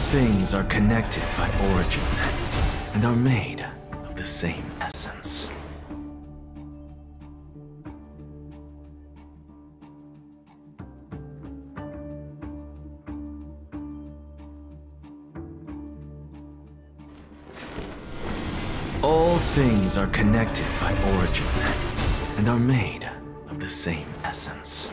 things are connected by origin and are made of the same essence. All things are connected by origin and are made of the same essence.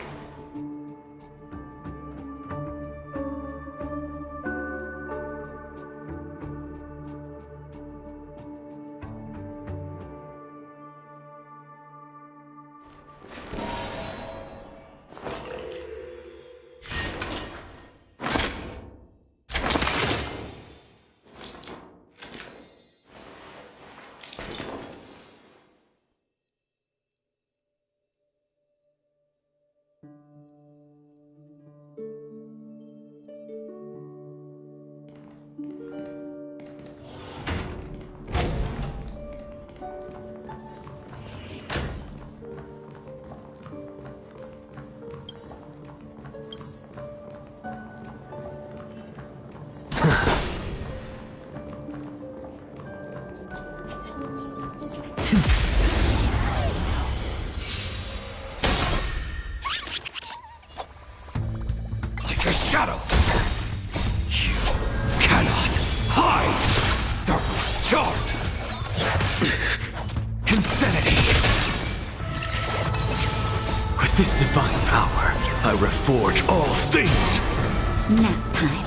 Like a shadow! You cannot hide! Darkness charmed! Insanity! With this divine power, I reforge all things! Nap time.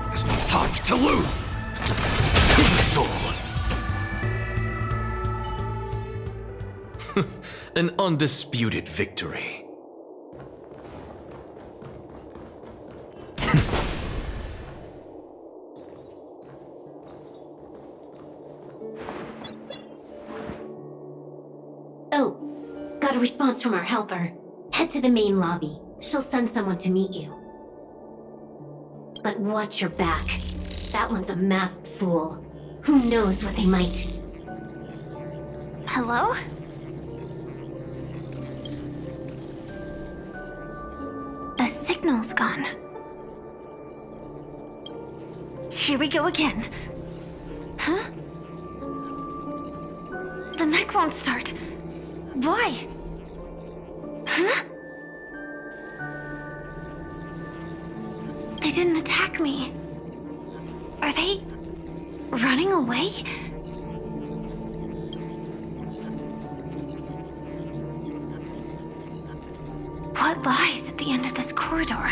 There's no time to lose! To the soul! An undisputed victory. Oh, got a response from our helper. Head to the main lobby. She'll send someone to meet you. But watch your back. That one's a masked fool. Who knows what they might... Hello? The signal's gone. Here we go again. Huh? The mech won't start. Why? Huh? They didn't attack me. Are they running away? What lies at the end of this corridor?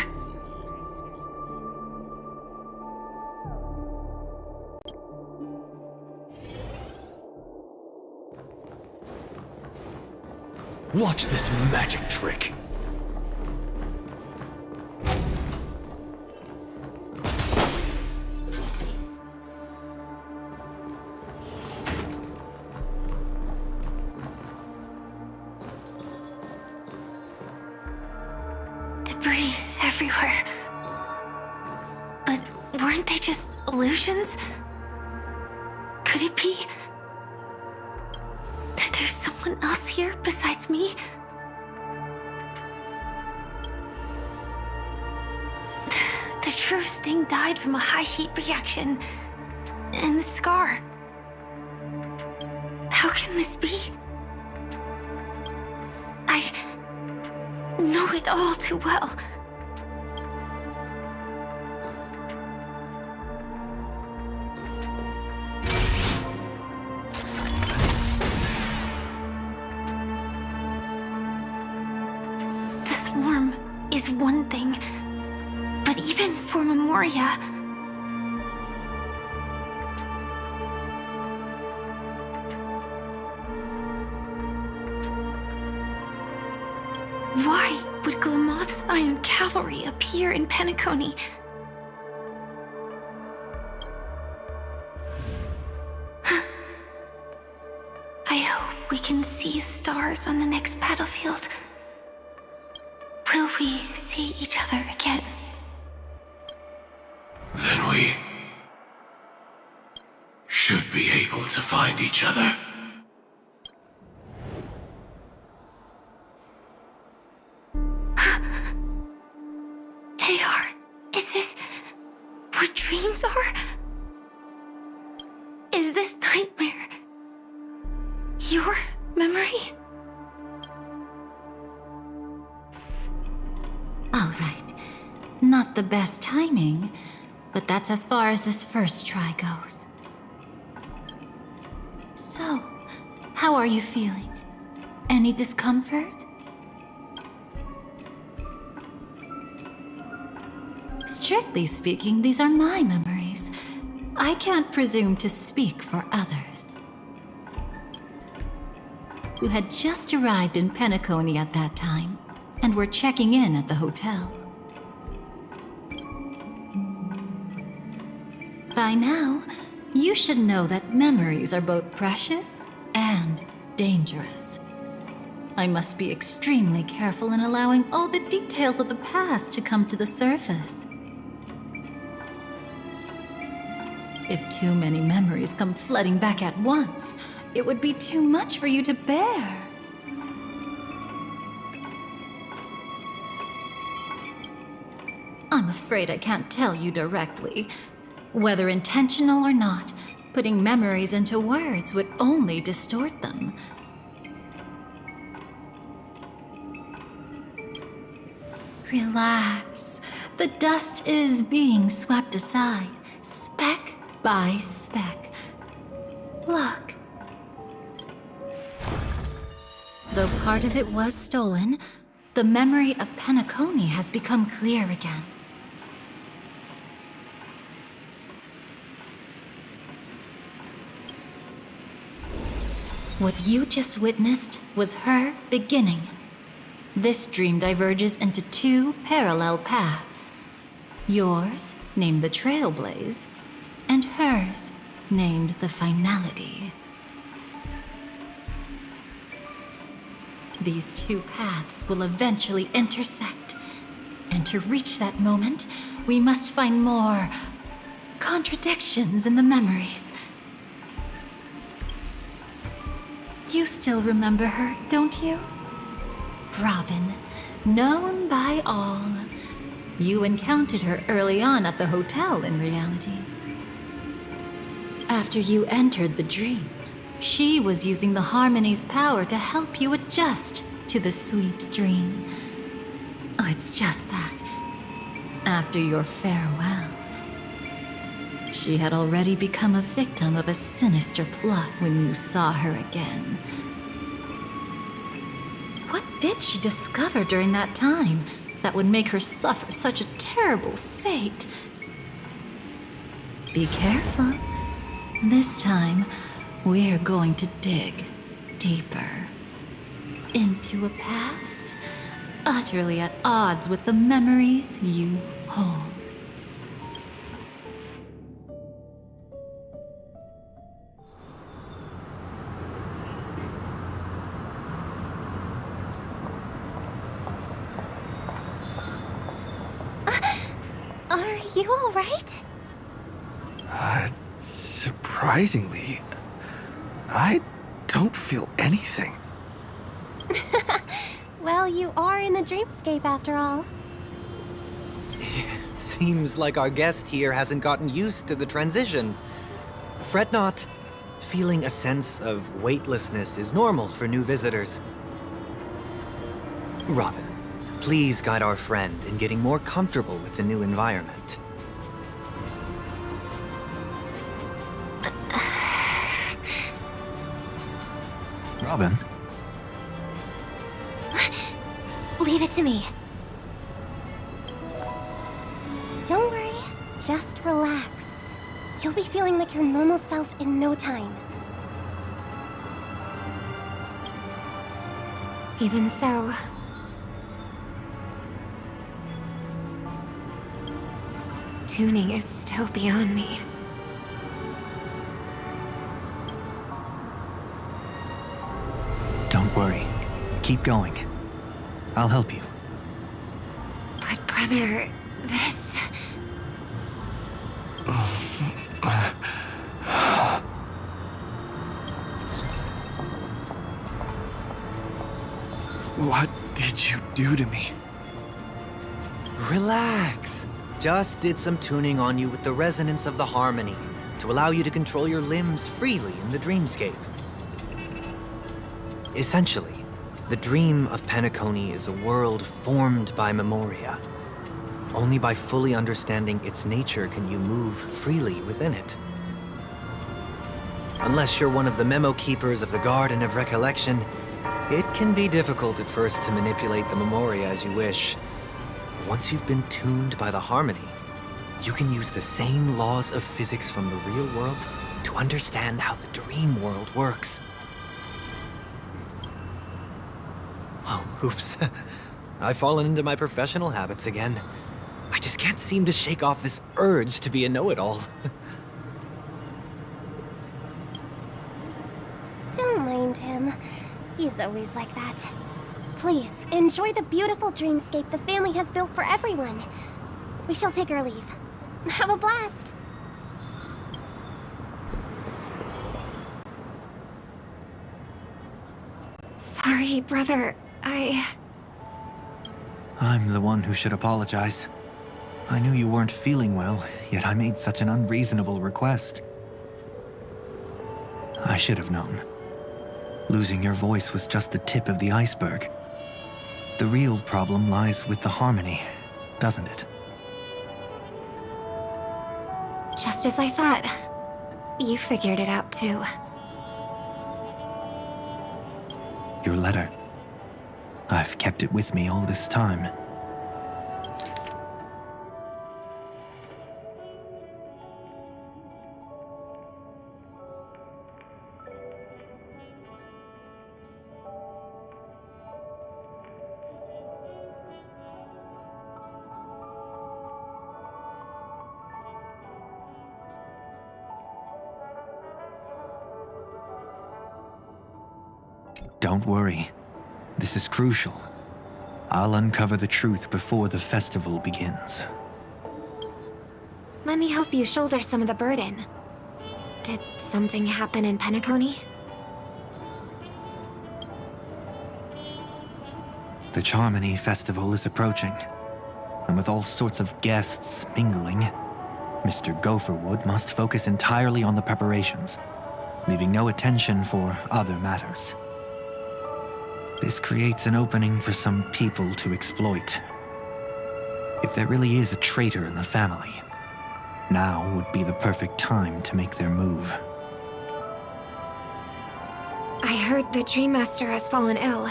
Watch this magic trick. Debris everywhere. But weren't they just illusions? Could it be that there's someone else here besides me? The true Sting died from a high heat reaction. And the scar. How can this be? I know it all too well. The swarm is one thing, but even for Memoria, why would Glamoth's Iron Cavalry appear in Penacony? I hope we can see the stars on the next battlefield. Will we see each other again? Then we should be able to find each other. Is this where dreams are? Is this nightmare your memory? All right. Not the best timing, but that's as far as this first try goes. So, how are you feeling? Any discomfort? Strictly speaking, these are my memories. I can't presume to speak for others. You had just arrived in Penacony at that time, and were checking in at the hotel. By now, you should know that memories are both precious and dangerous. I must be extremely careful in allowing all the details of the past to come to the surface. If too many memories come flooding back at once, it would be too much for you to bear. I'm afraid I can't tell you directly. Whether intentional or not, putting memories into words would only distort them. Relax. The dust is being swept aside, speck by speck. Look. Though part of it was stolen, the memory of Penacony has become clear again. What you just witnessed was her beginning. This dream diverges into two parallel paths. Yours, named the Trailblaze, and hers, named the Finality. These two paths will eventually intersect. And to reach that moment, we must find more contradictions in the memories. You still remember her, don't you? Robin, known by all. You encountered her early on at the hotel in reality. After you entered the dream, she was using the Harmony's power to help you adjust to the sweet dream. Oh, it's just that. After your farewell, she had already become a victim of a sinister plot when you saw her again. What did she discover during that time that would make her suffer such a terrible fate? Be careful. This time, we're going to dig deeper into a past utterly at odds with the memories you hold. Are you all right? Surprisingly, I don't feel anything. Well, you are in the Dreamscape after all. Seems like our guest here hasn't gotten used to the transition. Fret not. Feeling a sense of weightlessness is normal for new visitors. Robin, please guide our friend in getting more comfortable with the new environment. Robin? Leave it to me. Don't worry, just relax. You'll be feeling like your normal self in no time. Even so, tuning is still beyond me. Don't worry. Keep going. I'll help you. But brother, this... What did you do to me? Relax. just did some tuning on you with the resonance of the harmony to allow you to control your limbs freely in the dreamscape. Essentially, the dream of Penacony is a world formed by memoria. Only by fully understanding its nature can you move freely within it. Unless you're one of the memo keepers of the Garden of Recollection, it can be difficult at first to manipulate the memoria as you wish. Once you've been tuned by the harmony, you can use the same laws of physics from the real world to understand how the dream world works. Oh, oops. I've fallen into my professional habits again. I just can't seem to shake off this urge to be a know-it-all. Don't mind him. He's always like that. Please, enjoy the beautiful dreamscape the family has built for everyone. We shall take our leave. Have a blast! Sorry, brother. I'm the one who should apologize. I knew you weren't feeling well, yet I made such an unreasonable request. I should have known. Losing your voice was just the tip of the iceberg. The real problem lies with the harmony, doesn't it? Just as I thought. You figured it out too. Your letter. I've kept it with me all this time. Don't worry. This is crucial. I'll uncover the truth before the festival begins. Let me help you shoulder some of the burden. Did something happen in Penacony? The Charmony Festival is approaching, and with all sorts of guests mingling, Mr. Gopherwood must focus entirely on the preparations, leaving no attention for other matters. This creates an opening for some people to exploit. If there really is a traitor in the family, now would be the perfect time to make their move. I heard the Dream Master has fallen ill.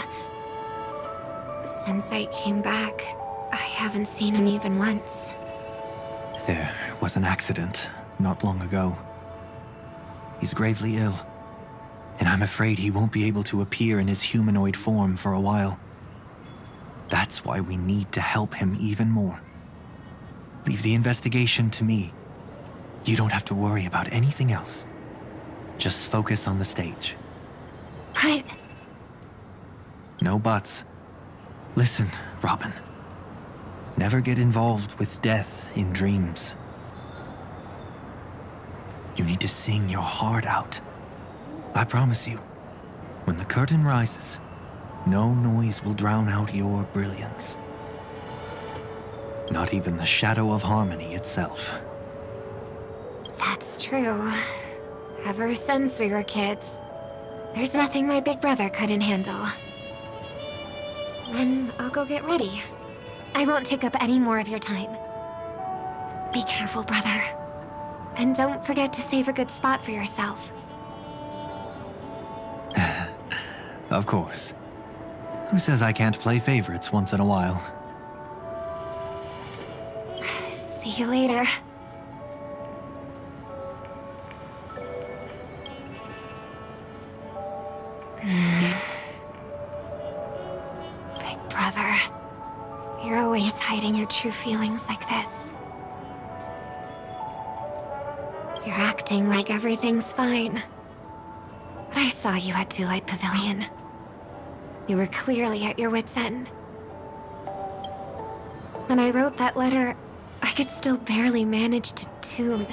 Since I came back, I haven't seen him even once. There was an accident not long ago. He's gravely ill, and I'm afraid he won't be able to appear in his humanoid form for a while. That's why we need to help him even more. Leave the investigation to me. You don't have to worry about anything else. Just focus on the stage. But... No buts. Listen, Robin. Never get involved with death in dreams. You need to sing your heart out. I promise you, when the curtain rises, no noise will drown out your brilliance. Not even the shadow of harmony itself. that's true. Ever since we were kids, there's nothing my big brother couldn't handle. Then I'll go get ready. I won't take up any more of your time. Be careful, brother. And don't forget to save a good spot for yourself. Of course. Who says I can't play favorites once in a while? See you later. Big brother, you're always hiding your true feelings like this. You're acting like everything's fine. But I saw you at Daylight Pavilion. You were clearly at your wit's end. When I wrote that letter, I could still barely manage to tune.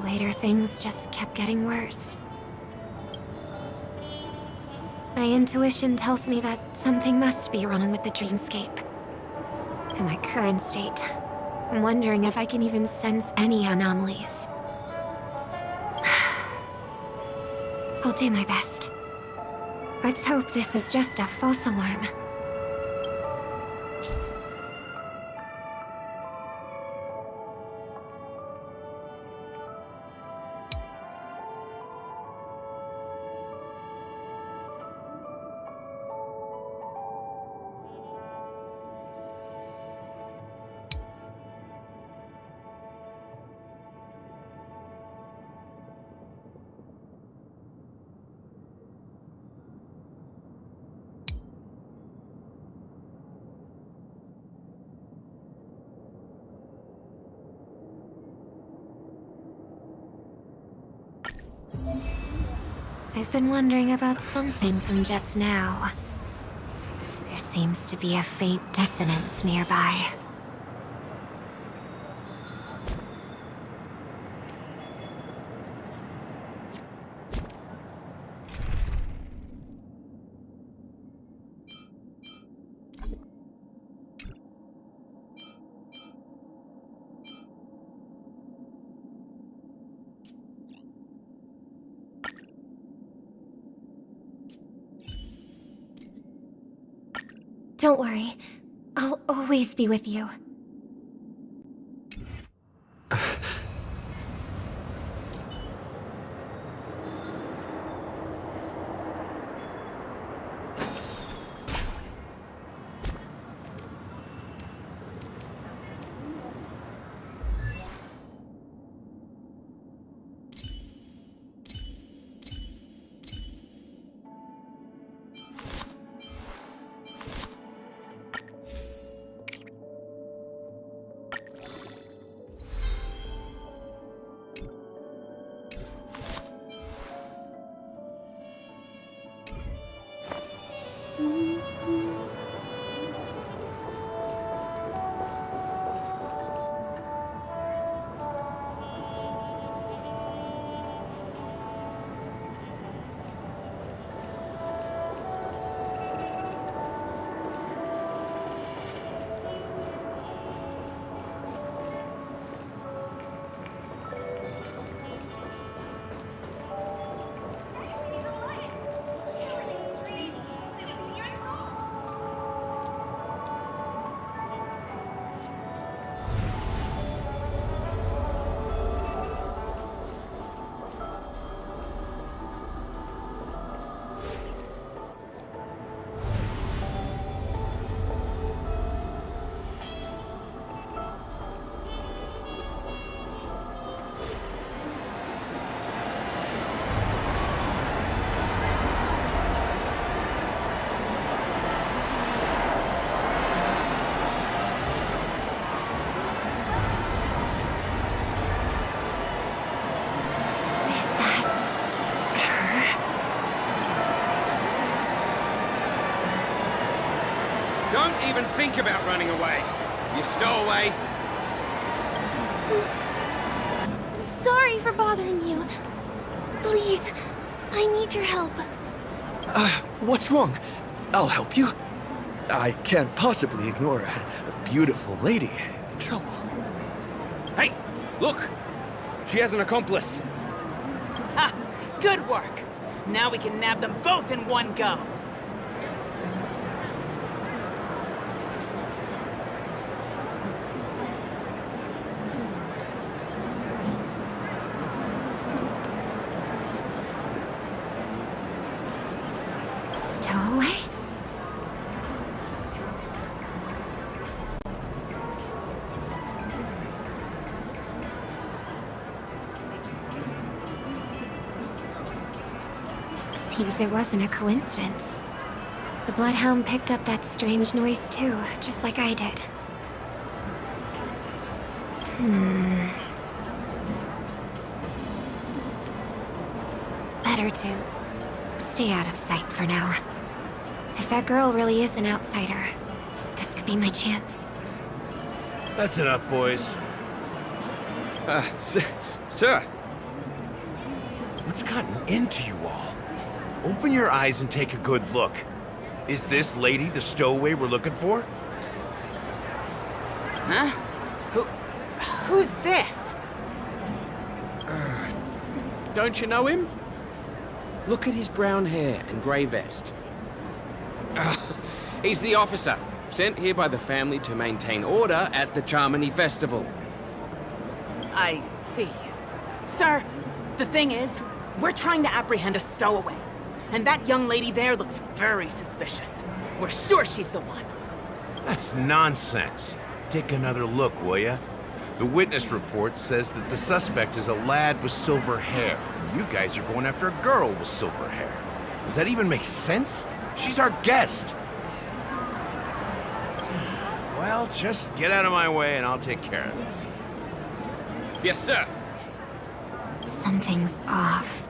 Later, things just kept getting worse. My intuition tells me that something must be wrong with the dreamscape. In my current state, I'm wondering if I can even sense any anomalies. I'll do my best. Let's hope this is just a false alarm. I've been wondering about something from just now. There seems to be a faint dissonance nearby. Don't worry. I'll always be with you. Don't even think about running away. You stowaway. Sorry for bothering you. Please, I need your help. What's wrong? I'll help you. I can't possibly ignore a beautiful lady in trouble. Hey, look! She has an accomplice. Ha! Good work! Now we can nab them both in one go! Stowaway? Seems it wasn't a coincidence. The Bloodhound picked up that strange noise too, just like I did. Better to stay out of sight for now. If that girl really is an outsider, this could be my chance. That's enough, boys. Sir. What's gotten into you all? Open your eyes and take a good look. Is this lady the stowaway we're looking for? Huh? Who's this? Don't you know him? Look at his brown hair and grey vest. He's the officer, sent here by the family to maintain order at the Charmony Festival. I see. Sir, the thing is, we're trying to apprehend a stowaway. And that young lady there looks very suspicious. We're sure she's the one. That's nonsense. Take another look, will ya? The witness report says that the suspect is a lad with silver hair. You guys are going after a girl with silver hair. Does that even make sense? She's our guest. Well, just get out of my way and I'll take care of this. Yes, sir. Something's off.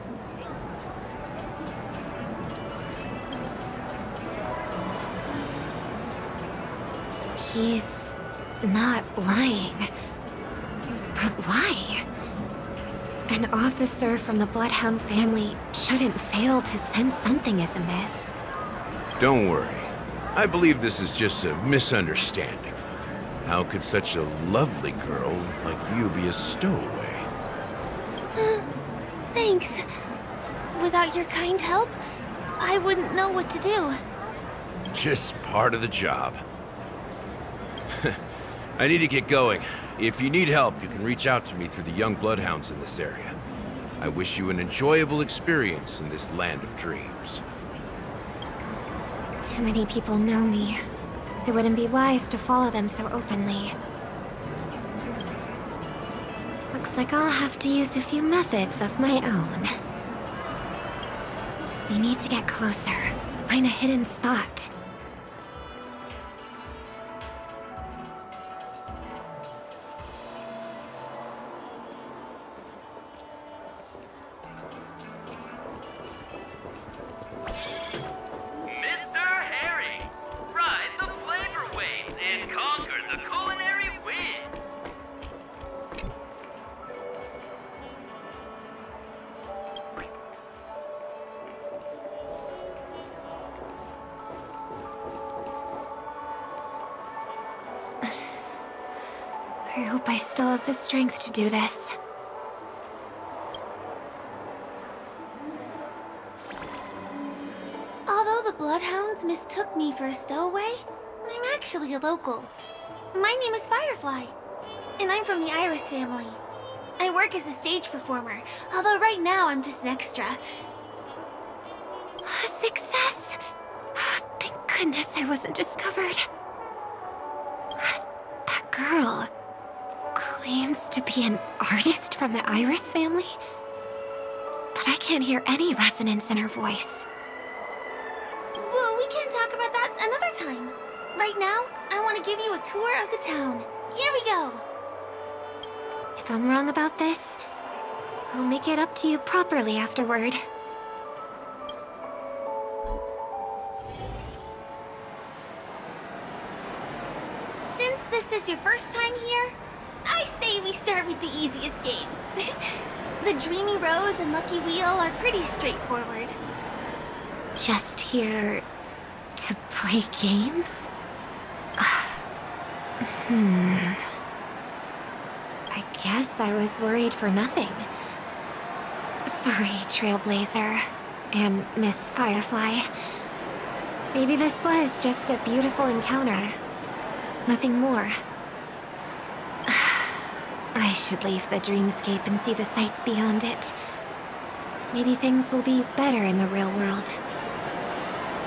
He's not lying. But why? An officer from the Bloodhound family shouldn't fail to sense something is amiss. Don't worry. I believe this is just a misunderstanding. How could such a lovely girl like you be a stowaway? Thanks. Without your kind help, I wouldn't know what to do. Just part of the job. I need to get going. If you need help, you can reach out to me through the young bloodhounds in this area. I wish you an enjoyable experience in this land of dreams. Too many people know me. It wouldn't be wise to follow them so openly. Looks like I'll have to use a few methods of my own. We need to get closer. Find a hidden spot. I hope I still have the strength to do this. Although the Bloodhounds mistook me for a stowaway, I'm actually a local. My name is Firefly, and I'm from the Iris family. I work as a stage performer, although right now I'm just an extra. Success! Thank goodness I wasn't discovered. That girl claims to be an artist from the Iris family, but I can't hear any resonance in her voice. Well, we can talk about that another time. Right now, I want to give you a tour of the town. Here we go. If I'm wrong about this, I'll make it up to you properly afterward. Since this is your first time here, I say we start with the easiest games. The Dreamy Rose and Lucky Wheel are pretty straightforward. Just here to play games? I guess I was worried for nothing. Sorry, Trailblazer and Miss Firefly. Maybe this was just a beautiful encounter. Nothing more. I should leave the dreamscape and see the sights beyond it. Maybe things will be better in the real world.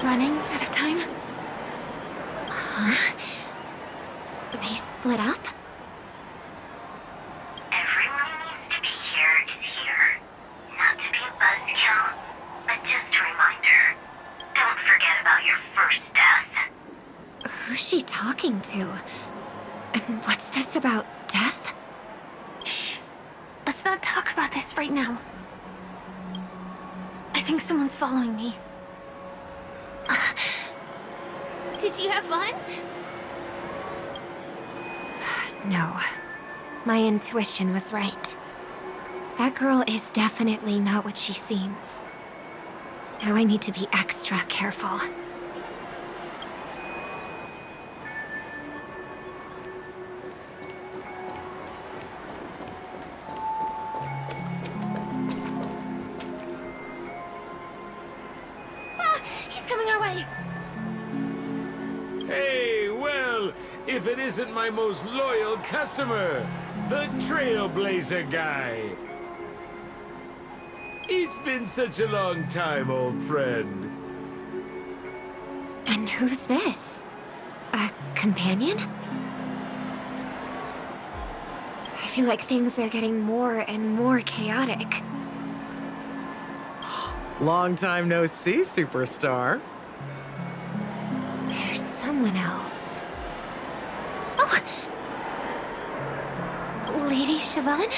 Running out of time? Huh? They split up? Everyone who needs to be here is here. Not to be a buzzkill, but just a reminder. Don't forget about your first death. Who's she talking to? And what's this about death? Shh. Let's not talk about this right now. I think someone's following me. Did you have fun? No. My intuition was right. That girl is definitely not what she seems. Now I need to be extra careful. that isn't my most loyal customer, the Trailblazer guy. It's been such a long time, old friend. And who's this? A companion? I feel like things are getting more and more chaotic. Long time no see, superstar. There's someone else. Oh! Lady Siobhan?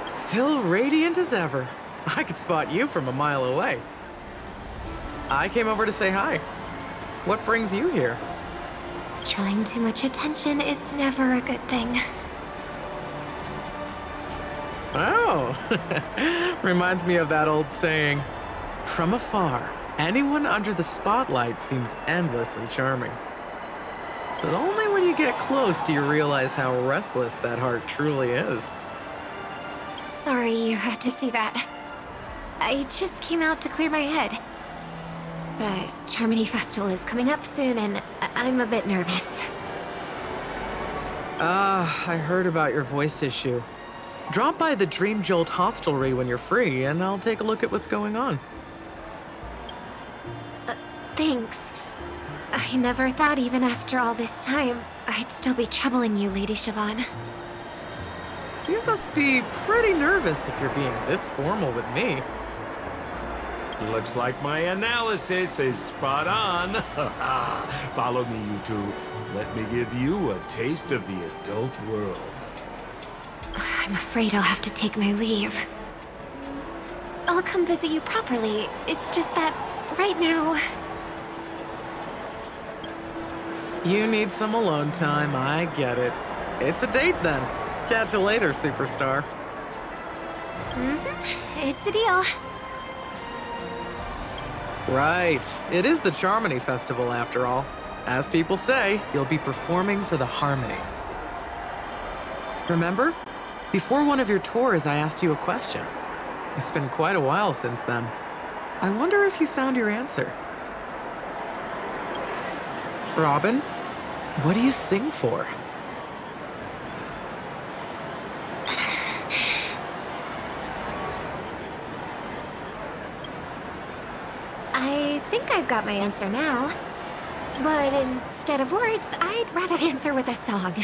Still radiant as ever. I could spot you from a mile away. I came over to say hi. What brings you here? Drawing too much attention is never a good thing. Oh, reminds me of that old saying, from afar, anyone under the spotlight seems endlessly charming. But only when you get close do you realize how restless that heart truly is. Sorry you had to see that. I just came out to clear my head. The Charmony Festival is coming up soon, and I'm a bit nervous. I heard about your voice issue. Drop by the Dream Jolt hostelry when you're free, and I'll take a look at what's going on. Thanks. I never thought even after all this time, I'd still be troubling you, Lady Siobhan. You must be pretty nervous if you're being this formal with me. Looks like my analysis is spot on. Follow me, you two. Let me give you a taste of the adult world. I'm afraid I'll have to take my leave. I'll come visit you properly. It's just that, right now... You need some alone time, I get it. It's a date then. Catch you later, superstar. It's a deal. Right. It is the Charmony Festival, after all. As people say, you'll be performing for the Harmony. Remember? Before one of your tours, I asked you a question. It's been quite a while since then. I wonder if you found your answer. Robin, what do you sing for? I think I've got my answer now. But instead of words, I'd rather answer with a song.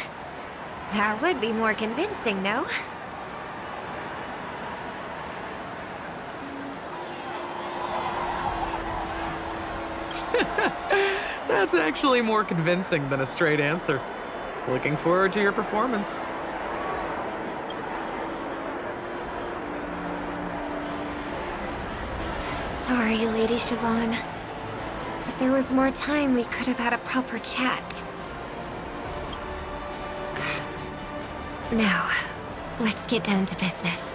That would be more convincing, no? That's actually more convincing than a straight answer. Looking forward to your performance. Sorry, Lady Siobhan. If there was more time, we could have had a proper chat. Now, let's get down to business.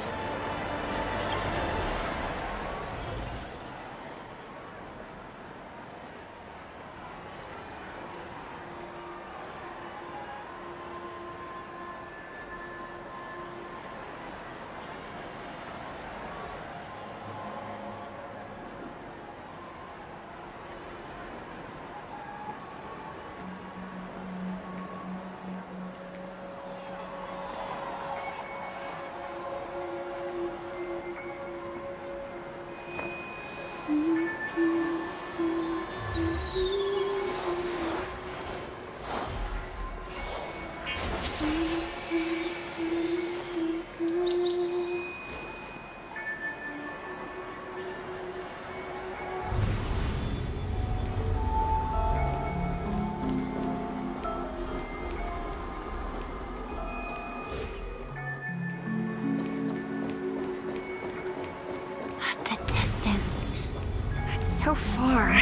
So far.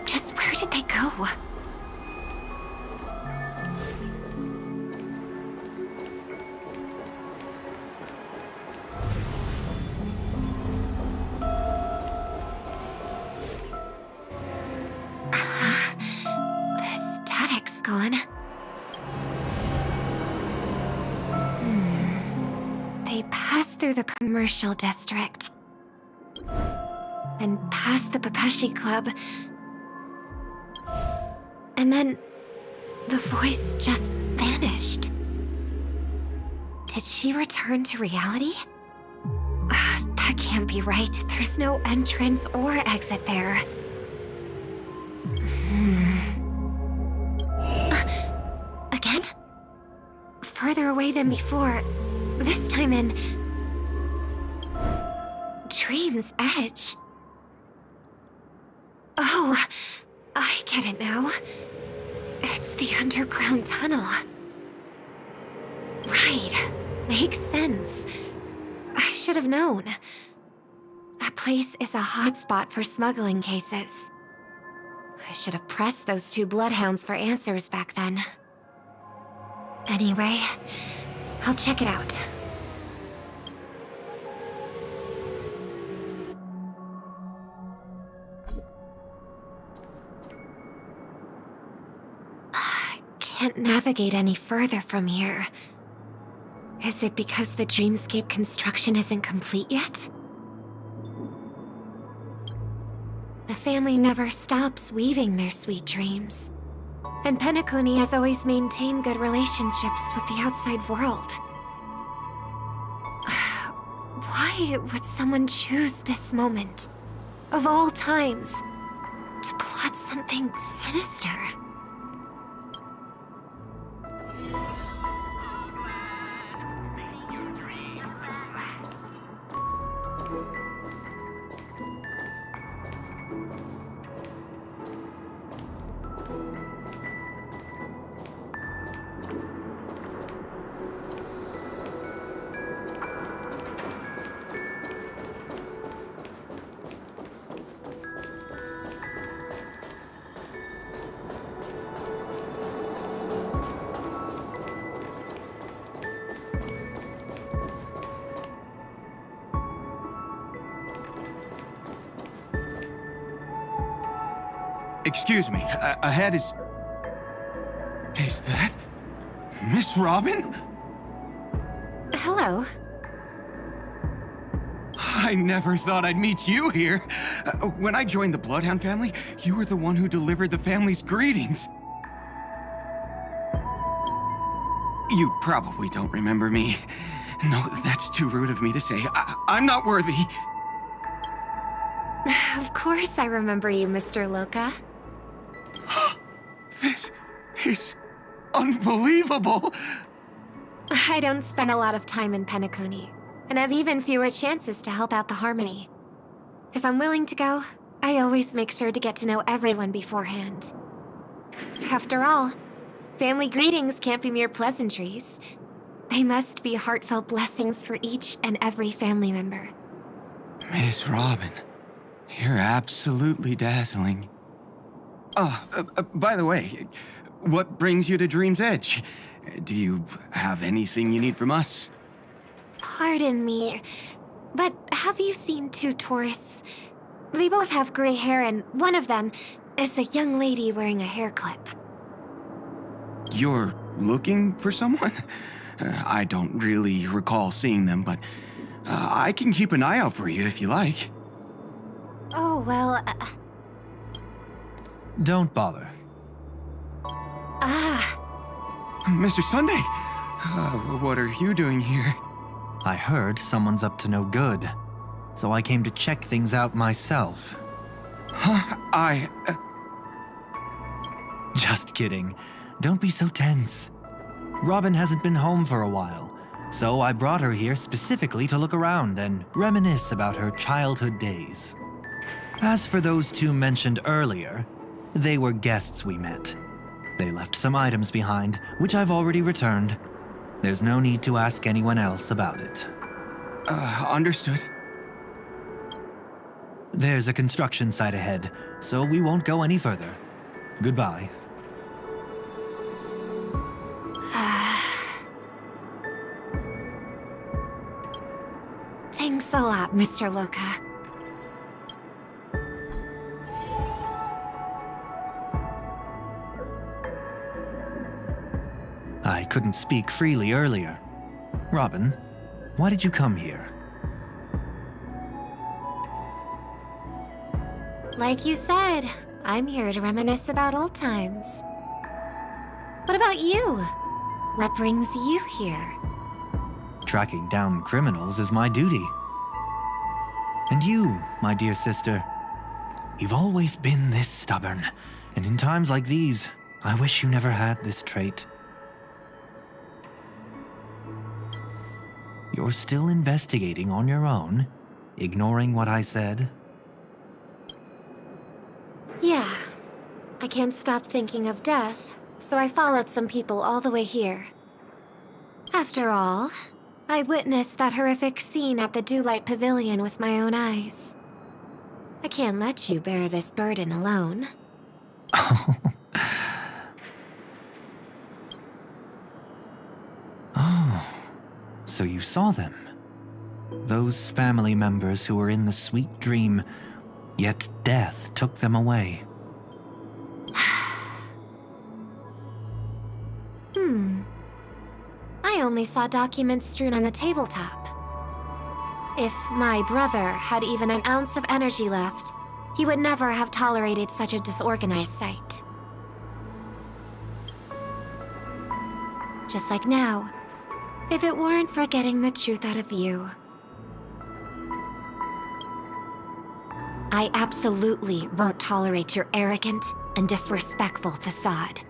Just where did they go? The static's gone. They passed through the commercial district. And past the Papashi Club. And then The voice just vanished. Did she return to reality? That can't be right. There's no entrance or exit there. Again? Further away than before. This time in... Dream's Edge. Oh, I get it now. It's the underground tunnel. Right. Makes sense. I should have known. That place is a hotspot for smuggling cases. I should have pressed those two bloodhounds for answers back then. Anyway, I'll check it out. I can't navigate any further from here. Is it because the Dreamscape construction isn't complete yet? The family never stops weaving their sweet dreams. And Penacony has always maintained good relationships with the outside world. Why would someone choose this moment, of all times, to plot something sinister? Excuse me, ahead is... Is that... Miss Robin? Hello. I never thought I'd meet you here. When I joined the Bloodhound family, you were the one who delivered the family's greetings. You probably don't remember me. No, that's too rude of me to say. I'm not worthy. Of course I remember you, Mr. Loka. This is unbelievable! I don't spend a lot of time in Penacony, and have even fewer chances to help out the Harmony. If I'm willing to go, I always make sure to get to know everyone beforehand. After all, family greetings can't be mere pleasantries. They must be heartfelt blessings for each and every family member. Miss Robin, you're absolutely dazzling. By the way, what brings you to Dream's Edge? Do you have anything you need from us? Pardon me, but have you seen two tourists? They both have gray hair, and one of them is a young lady wearing a hair clip. You're looking for someone? I don't really recall seeing them, but I can keep an eye out for you if you like. Oh, well, Don't bother. Mr. Sunday, what are you doing here? I heard someone's up to no good, so I came to check things out myself. Huh? Just kidding. Don't be so tense. Robin hasn't been home for a while, so I brought her here specifically to look around and reminisce about her childhood days. As for those two mentioned earlier, they were guests we met. They left some items behind, which I've already returned. There's no need to ask anyone else about it. Understood. There's a construction site ahead, so we won't go any further. Goodbye. Thanks a lot, Mr. Loka. I couldn't speak freely earlier. Robin, why did you come here? Like you said, I'm here to reminisce about old times. What about you? What brings you here? Tracking down criminals is my duty. And you, my dear sister, you've always been this stubborn. And in times like these, I wish you never had this trait. You're still investigating on your own, ignoring what I said? Yeah. I can't stop thinking of death, so I followed some people all the way here. After all, I witnessed that horrific scene at the Dewlight Pavilion with my own eyes. I can't let you bear this burden alone. Oh, so you saw them. Those family members who were in the sweet dream, yet death took them away. I only saw documents strewn on the tabletop. If my brother had even an ounce of energy left, he would never have tolerated such a disorganized sight. Just like now, if it weren't for getting the truth out of you. I absolutely won't tolerate your arrogant and disrespectful facade.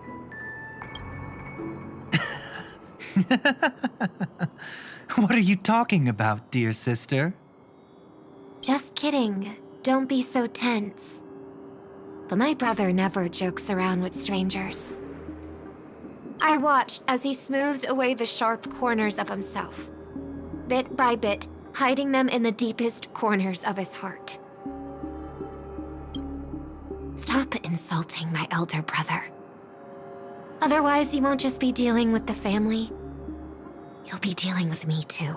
What are you talking about, dear sister? Just kidding. Don't be so tense. But my brother never jokes around with strangers. I watched as he smoothed away the sharp corners of himself, bit by bit, hiding them in the deepest corners of his heart. Stop insulting my elder brother. Otherwise, you won't just be dealing with the family. You'll be dealing with me, too.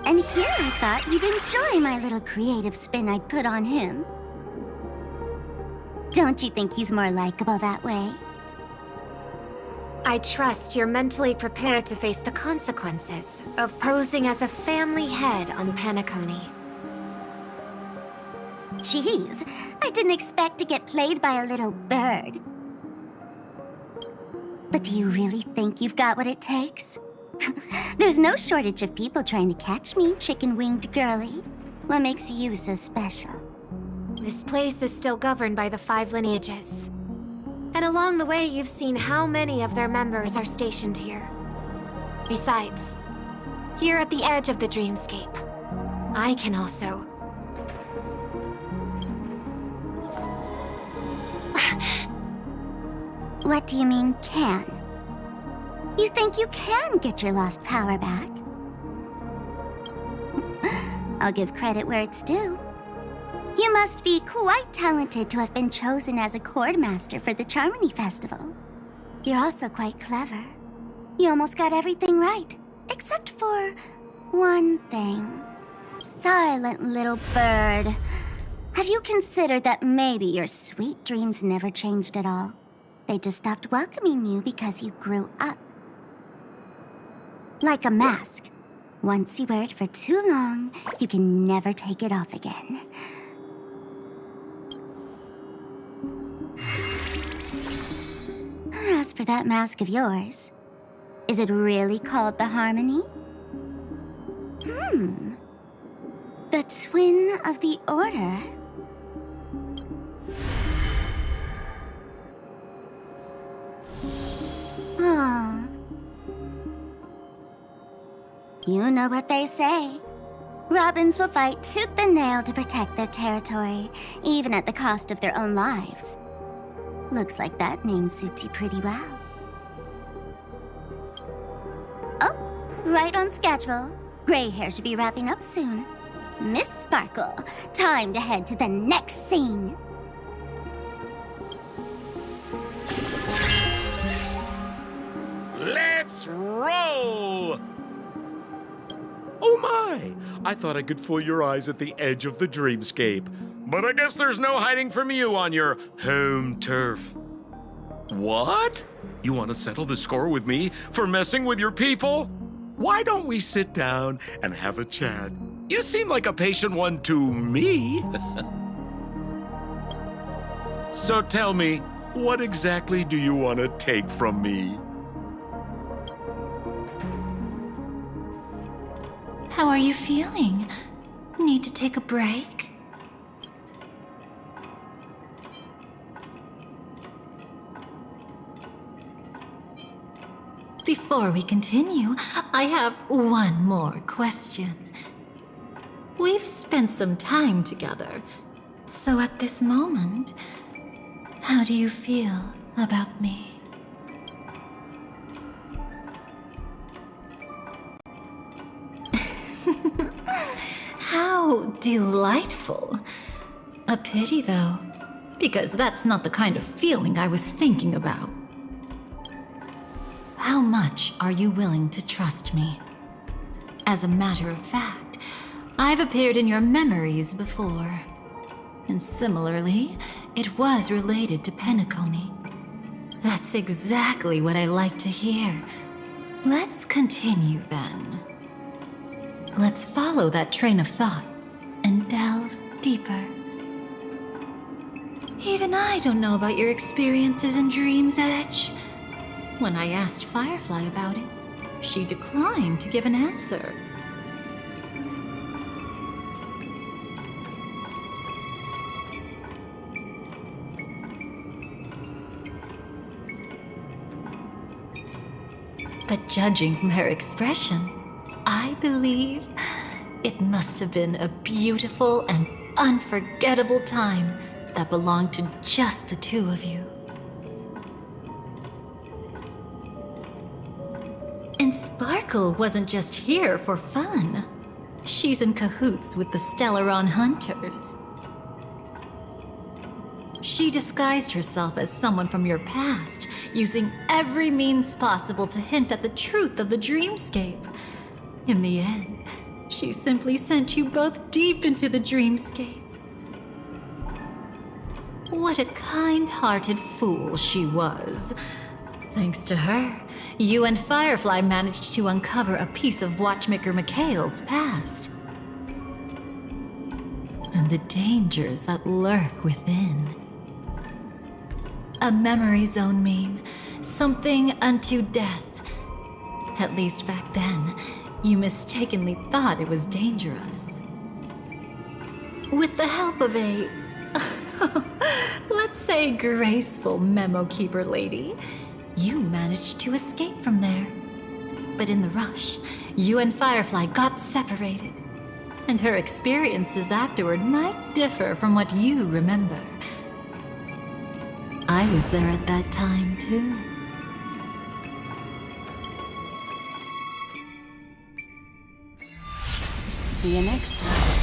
And here I thought you'd enjoy my little creative spin I'd put on him. Don't you think he's more likable that way? I trust you're mentally prepared to face the consequences of posing as a family head on Penacony. Jeez, I didn't expect to get played by a little bird. But do you really think you've got what it takes? There's no shortage of people trying to catch me, chicken-winged girly. What makes you so special? This place is still governed by the 5 lineages. And along the way, you've seen how many of their members are stationed here. Besides, here at the edge of the Dreamscape, I can also... What do you mean, can? You think you can get your lost power back? I'll give credit where it's due. You must be quite talented to have been chosen as a chord master for the Charmony Festival. You're also quite clever. You almost got everything right, except for one thing. Silent little bird. Have you considered that maybe your sweet dreams never changed at all? They just stopped welcoming you because you grew up. Like a mask. Once you wear it for too long, you can never take it off again. As for that mask of yours, is it really called the Harmony? The twin of the Order? Oh. You know what they say. Robins will fight tooth and nail to protect their territory, even at the cost of their own lives. Looks like that name suits you pretty well. Oh, right on schedule. Gray hair should be wrapping up soon. Miss Sparkle, time to head to the next scene. Let's roll! Oh my! I thought I could fool your eyes at the edge of the Dreamscape. But I guess there's no hiding from you on your home turf. What? You want to settle the score with me for messing with your people? Why don't we sit down and have a chat? You seem like a patient one to me. So tell me, what exactly do you want to take from me? How are you feeling? Need to take a break? Before we continue, I have one more question. We've spent some time together, so at this moment, how do you feel about me? How delightful. A pity, though, because that's not the kind of feeling I was thinking about. How much are you willing to trust me? As a matter of fact, I've appeared in your memories before. And similarly, it was related to Penacony. That's exactly what I like to hear. Let's continue then. Let's follow that train of thought and delve deeper. Even I don't know about your experiences in Dream's Edge. When I asked Firefly about it, she declined to give an answer. But judging from her expression, I believe it must have been a beautiful and unforgettable time that belonged to just the two of you. And Sparkle wasn't just here for fun. She's in cahoots with the Stellaron Hunters. She disguised herself as someone from your past, using every means possible to hint at the truth of the Dreamscape. In the end, she simply sent you both deep into the Dreamscape. What a kind-hearted fool she was. Thanks to her, you and Firefly managed to uncover a piece of Watchmaker Mikhail's past. And the dangers that lurk within. A memory zone meme, something unto death. At least back then, you mistakenly thought it was dangerous. With the help of a, let's say, graceful memo keeper lady, you managed to escape from there. But in the rush, you and Firefly got separated. And her experiences afterward might differ from what you remember. I was there at that time, too. See you next time.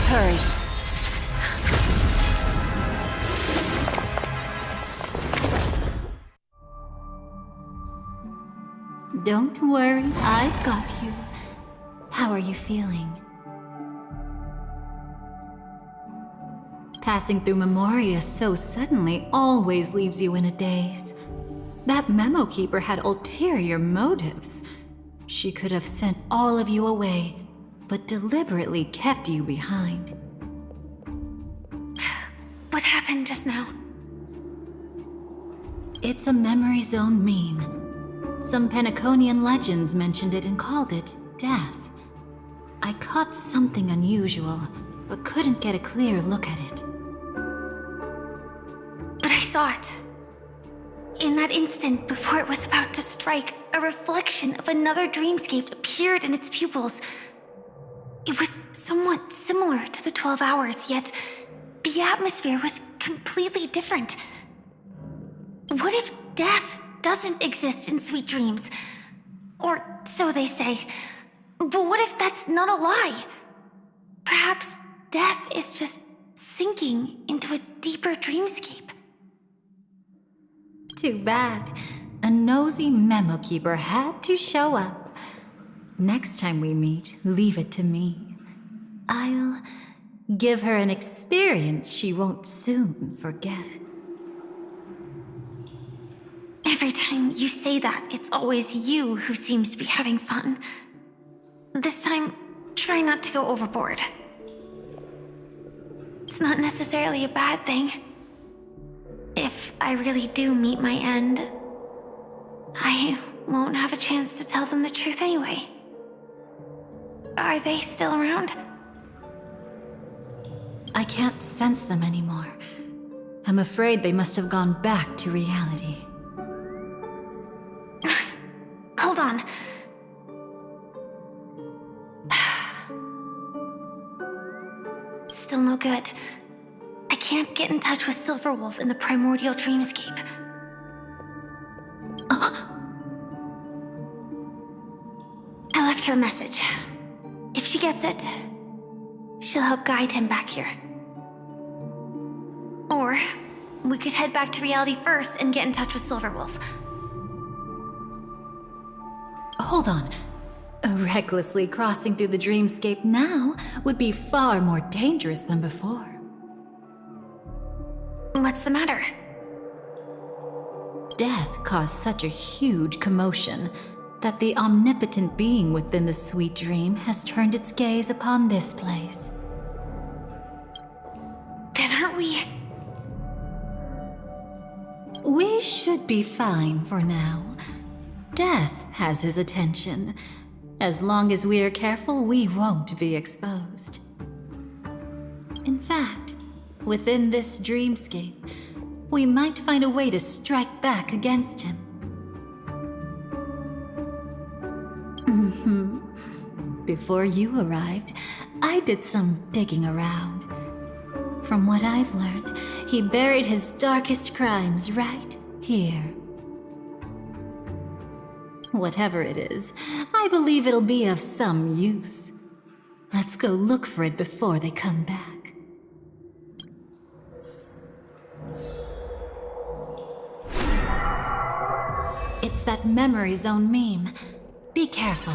Hurry. Don't worry, I've got you. How are you feeling? Passing through Memoria so suddenly always leaves you in a daze. That memo keeper had ulterior motives. She could have sent all of you away, but deliberately kept you behind. What happened just now? It's a memory zone meme. Some Penaconian legends mentioned it and called it death. I caught something unusual, but couldn't get a clear look at it. But I saw it. In that instant before it was about to strike, a reflection of another dreamscape appeared in its pupils. It was somewhat similar to the 12 hours, yet the atmosphere was completely different. What if death doesn't exist in sweet dreams? Or so they say. But what if that's not a lie? Perhaps death is just sinking into a deeper dreamscape. Too bad. A nosy memo keeper had to show up. Next time we meet, leave it to me. I'll give her an experience she won't soon forget. Every time you say that, it's always you who seems to be having fun. This time, try not to go overboard. It's not necessarily a bad thing. If I really do meet my end, I won't have a chance to tell them the truth anyway. Are they still around? I can't sense them anymore. I'm afraid they must have gone back to reality. Hold on. Still no good. I can't get in touch with Silverwolf in the primordial dreamscape. I left her a message. If she gets it, she'll help guide him back here. Or we could head back to reality first and get in touch with Silverwolf. Hold on. Recklessly crossing through the dreamscape now would be far more dangerous than before. What's the matter? Death caused such a huge commotion that the omnipotent being within the sweet dream has turned its gaze upon this place. Then aren't we... We should be fine for now. Death has his attention. As long as we are careful, we won't be exposed. In fact, within this dreamscape, we might find a way to strike back against him. Before you arrived, I did some digging around. From what I've learned, he buried his darkest crimes right here. Whatever it is, I believe it'll be of some use. Let's go look for it before they come back. It's that memory zone meme. Be careful.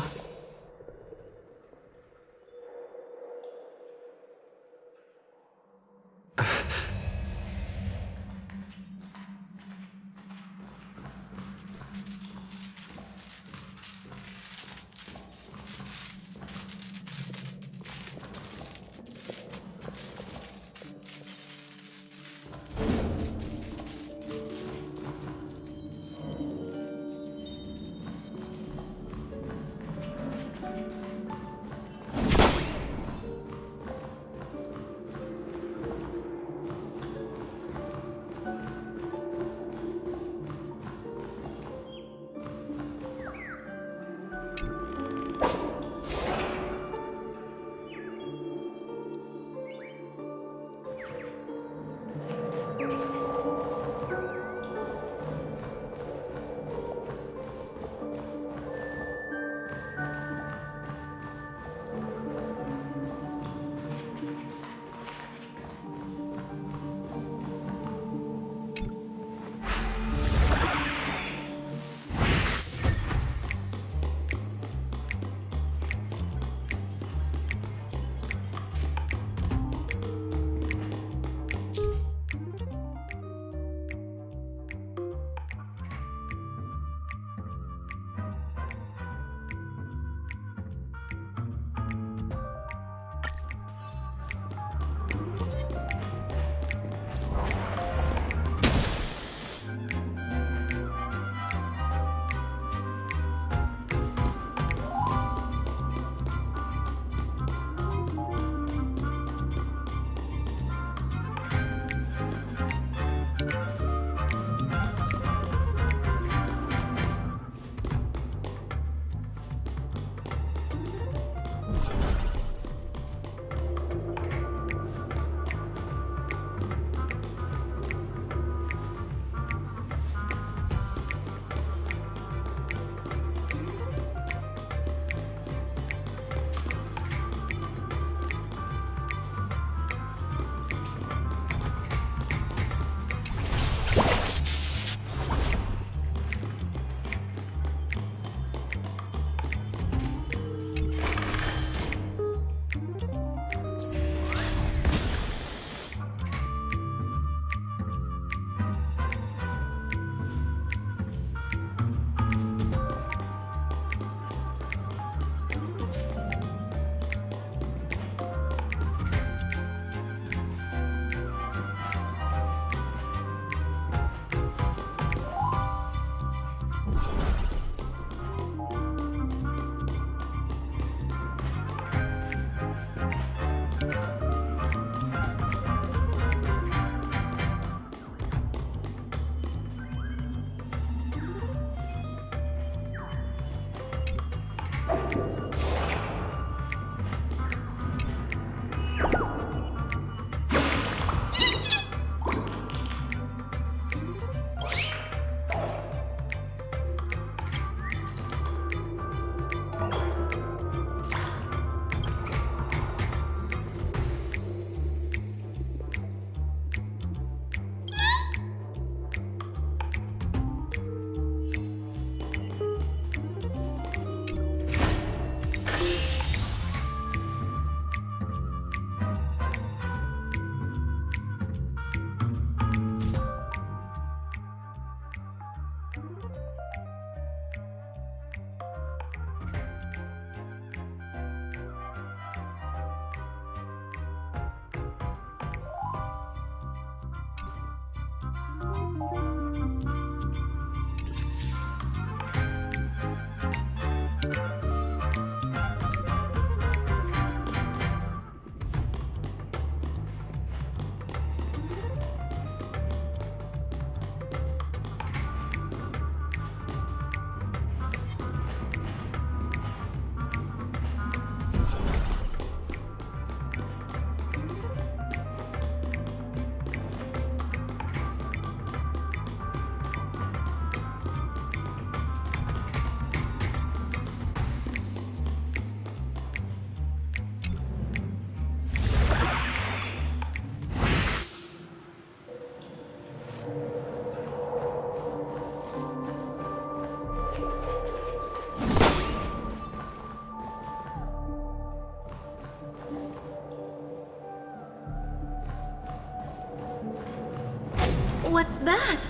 What's that?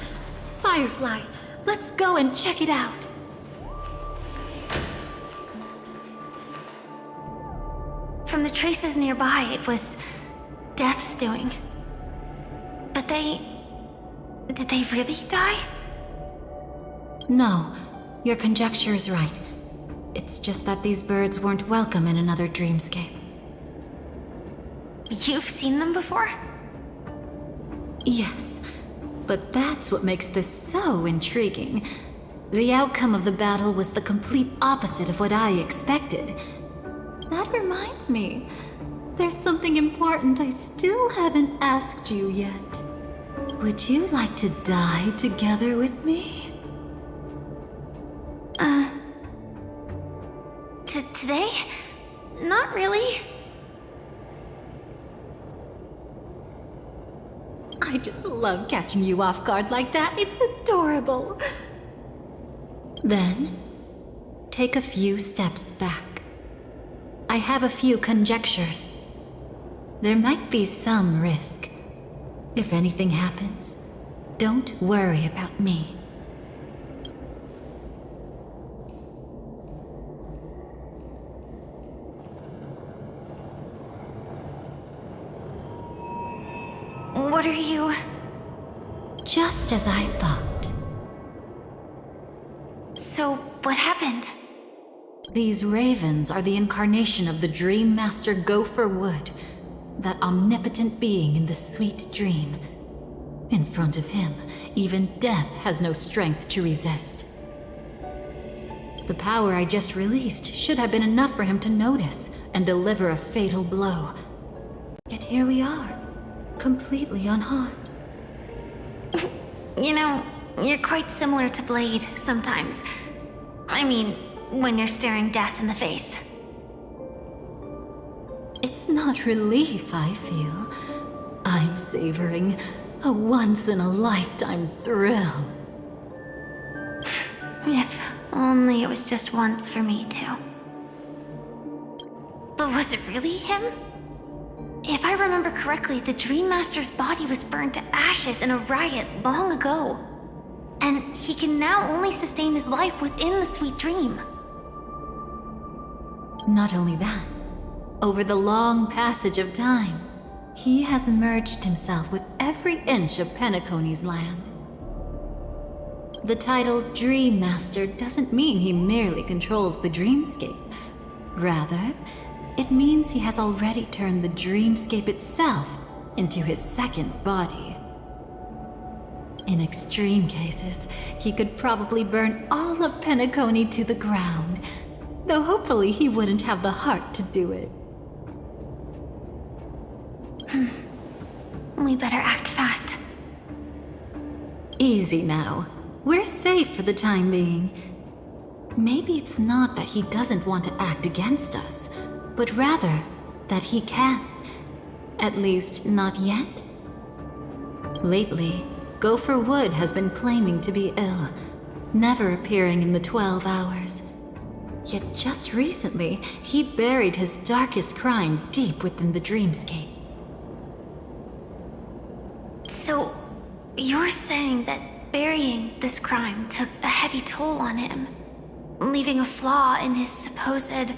Firefly, let's go and check it out. From the traces nearby, it was Death's doing. But did they really die? No, your conjecture is right. It's just that these birds weren't welcome in another dreamscape. You've seen them before? Yes, but that's what makes this so intriguing. The outcome of the battle was the complete opposite of what I expected. That reminds me, there's something important I still haven't asked you yet. Would you like to die together with me? Today? Not really. I just love catching you off guard like that. It's adorable. Then, take a few steps back. I have a few conjectures. There might be some risk. If anything happens, don't worry about me. What are you? Just as I thought. So, what happened? These ravens are the incarnation of the Dream Master Gopher Wood, that omnipotent being in the sweet dream. In front of him, even death has no strength to resist. The power I just released should have been enough for him to notice and deliver a fatal blow. Yet here we are, completely unharmed. You know, you're quite similar to Blade sometimes. I mean, when you're staring death in the face. It's not relief I feel. I'm savoring a once-in-a-lifetime thrill. If only it was just once for me too. But was it really him? If I remember correctly, the Dream Master's body was burned to ashes in a riot long ago. And he can now only sustain his life within the sweet dream. Not only that, over the long passage of time, he has merged himself with every inch of Penacony's land. The title Dream Master doesn't mean he merely controls the dreamscape. Rather, it means he has already turned the dreamscape itself into his second body. In extreme cases, he could probably burn all of Penacony to the ground, though hopefully he wouldn't have the heart to do it. We better act fast. Easy now. We're safe for the time being. Maybe it's not that he doesn't want to act against us, but rather that he can't. At least, not yet. Lately, Gopher Wood has been claiming to be ill, never appearing in the 12 hours. Yet just recently, he buried his darkest crime deep within the dreamscape. So, you're saying that burying this crime took a heavy toll on him, leaving a flaw in his supposed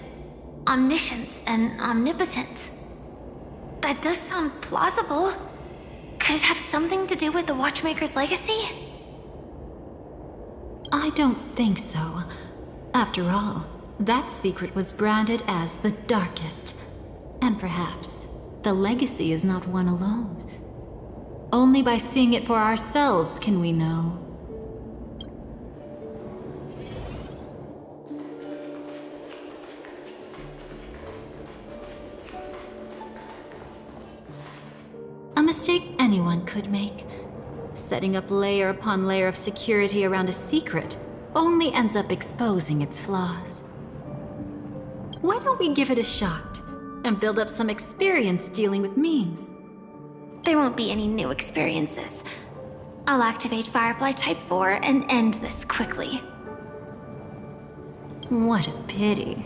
omniscience and omnipotence. That does sound plausible. Could it have something to do with the Watchmaker's legacy? I don't think so. After all, that secret was branded as the darkest. And perhaps the legacy is not one alone. Only by seeing it for ourselves can we know. A mistake anyone could make. Setting up layer upon layer of security around a secret only ends up exposing its flaws. Why don't we give it a shot and build up some experience dealing with memes? There won't be any new experiences. I'll activate Firefly Type 4 and end this quickly. What a pity.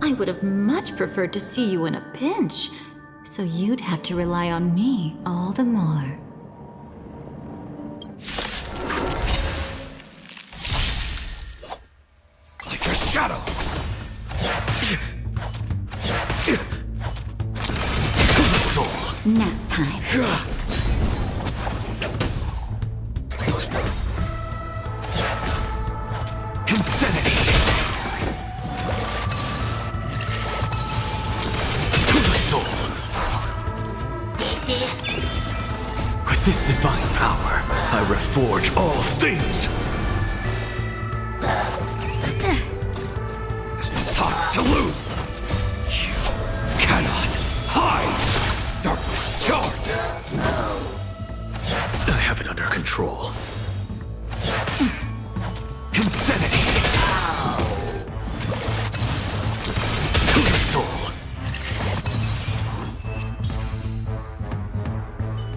I would have much preferred to see you in a pinch, so you'd have to rely on me all the more. Nap time. Insanity! To the soul! With this divine power, I reforge all things! Time to lose! You cannot hide! Darkness charge! I have it under control. Insanity! To the soul!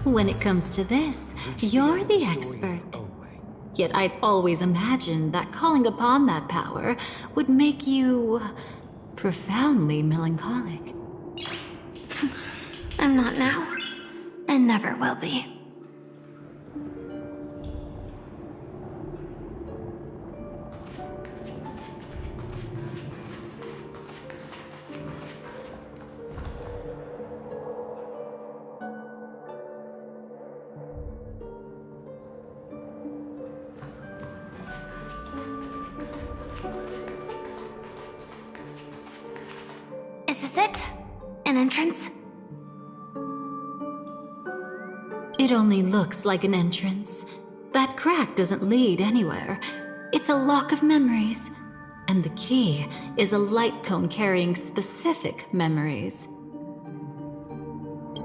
When it comes to this, you're the expert. Yet I'd always imagined that calling upon that power would make you profoundly melancholic. I'm not now, and never will be. Is this it? An entrance? It only looks like an entrance. That crack doesn't lead anywhere. It's a lock of memories. And the key is a light cone carrying specific memories.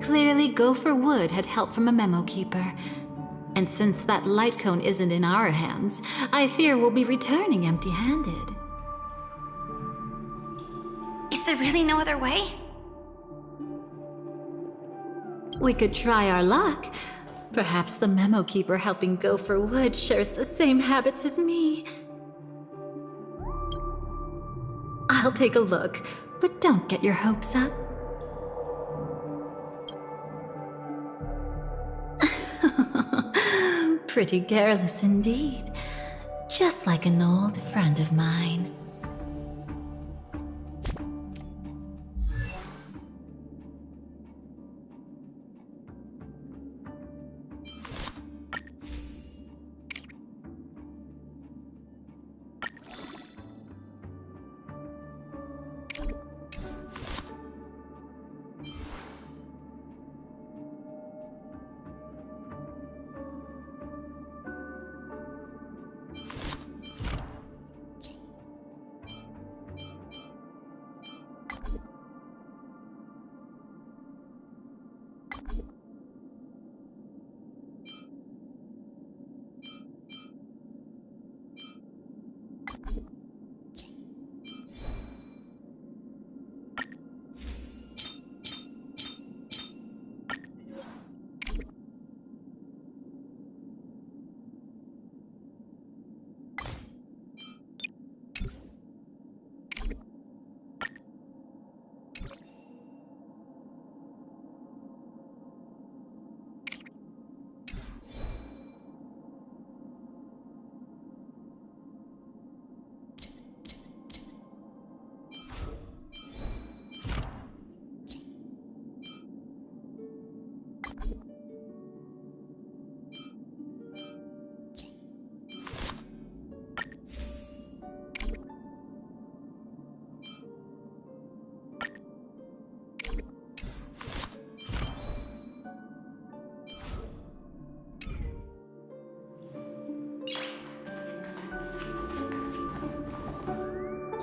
Clearly, Gopher Wood had help from a memo keeper. And since that light cone isn't in our hands, I fear we'll be returning empty-handed. Is there really no other way? We could try our luck. Perhaps the memo keeper helping Gopher Wood shares the same habits as me. I'll take a look, but don't get your hopes up. Pretty careless indeed. Just like an old friend of mine.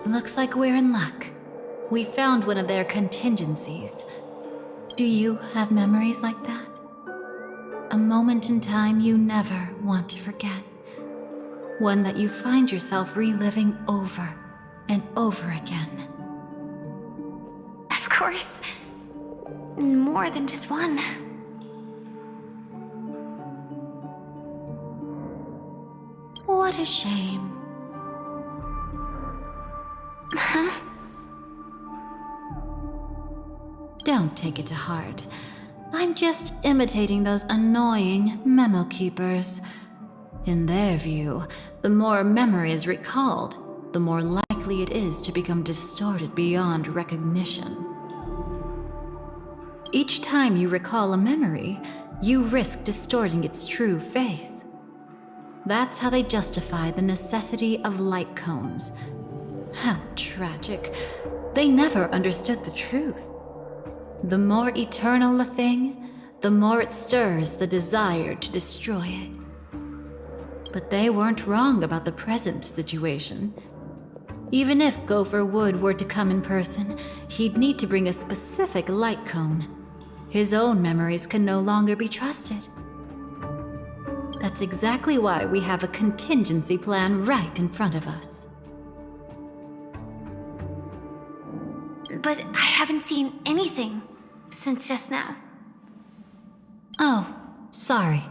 Looks like we're in luck. We found one of their contingencies. Do you have memories like that? A moment in time you never want to forget. One that you find yourself reliving over and over again. Of course. More than just one. What a shame. Huh? Don't take it to heart. I'm just imitating those annoying memo keepers. In their view, the more memory is recalled, the more likely it is to become distorted beyond recognition. Each time you recall a memory, you risk distorting its true face. That's how they justify the necessity of light cones. How tragic. They never understood the truth. The more eternal a thing, the more it stirs the desire to destroy it. But they weren't wrong about the present situation. Even if Gopher Wood were to come in person, he'd need to bring a specific light cone. His own memories can no longer be trusted. That's exactly why we have a contingency plan right in front of us. But I haven't seen anything since just now. Oh, sorry.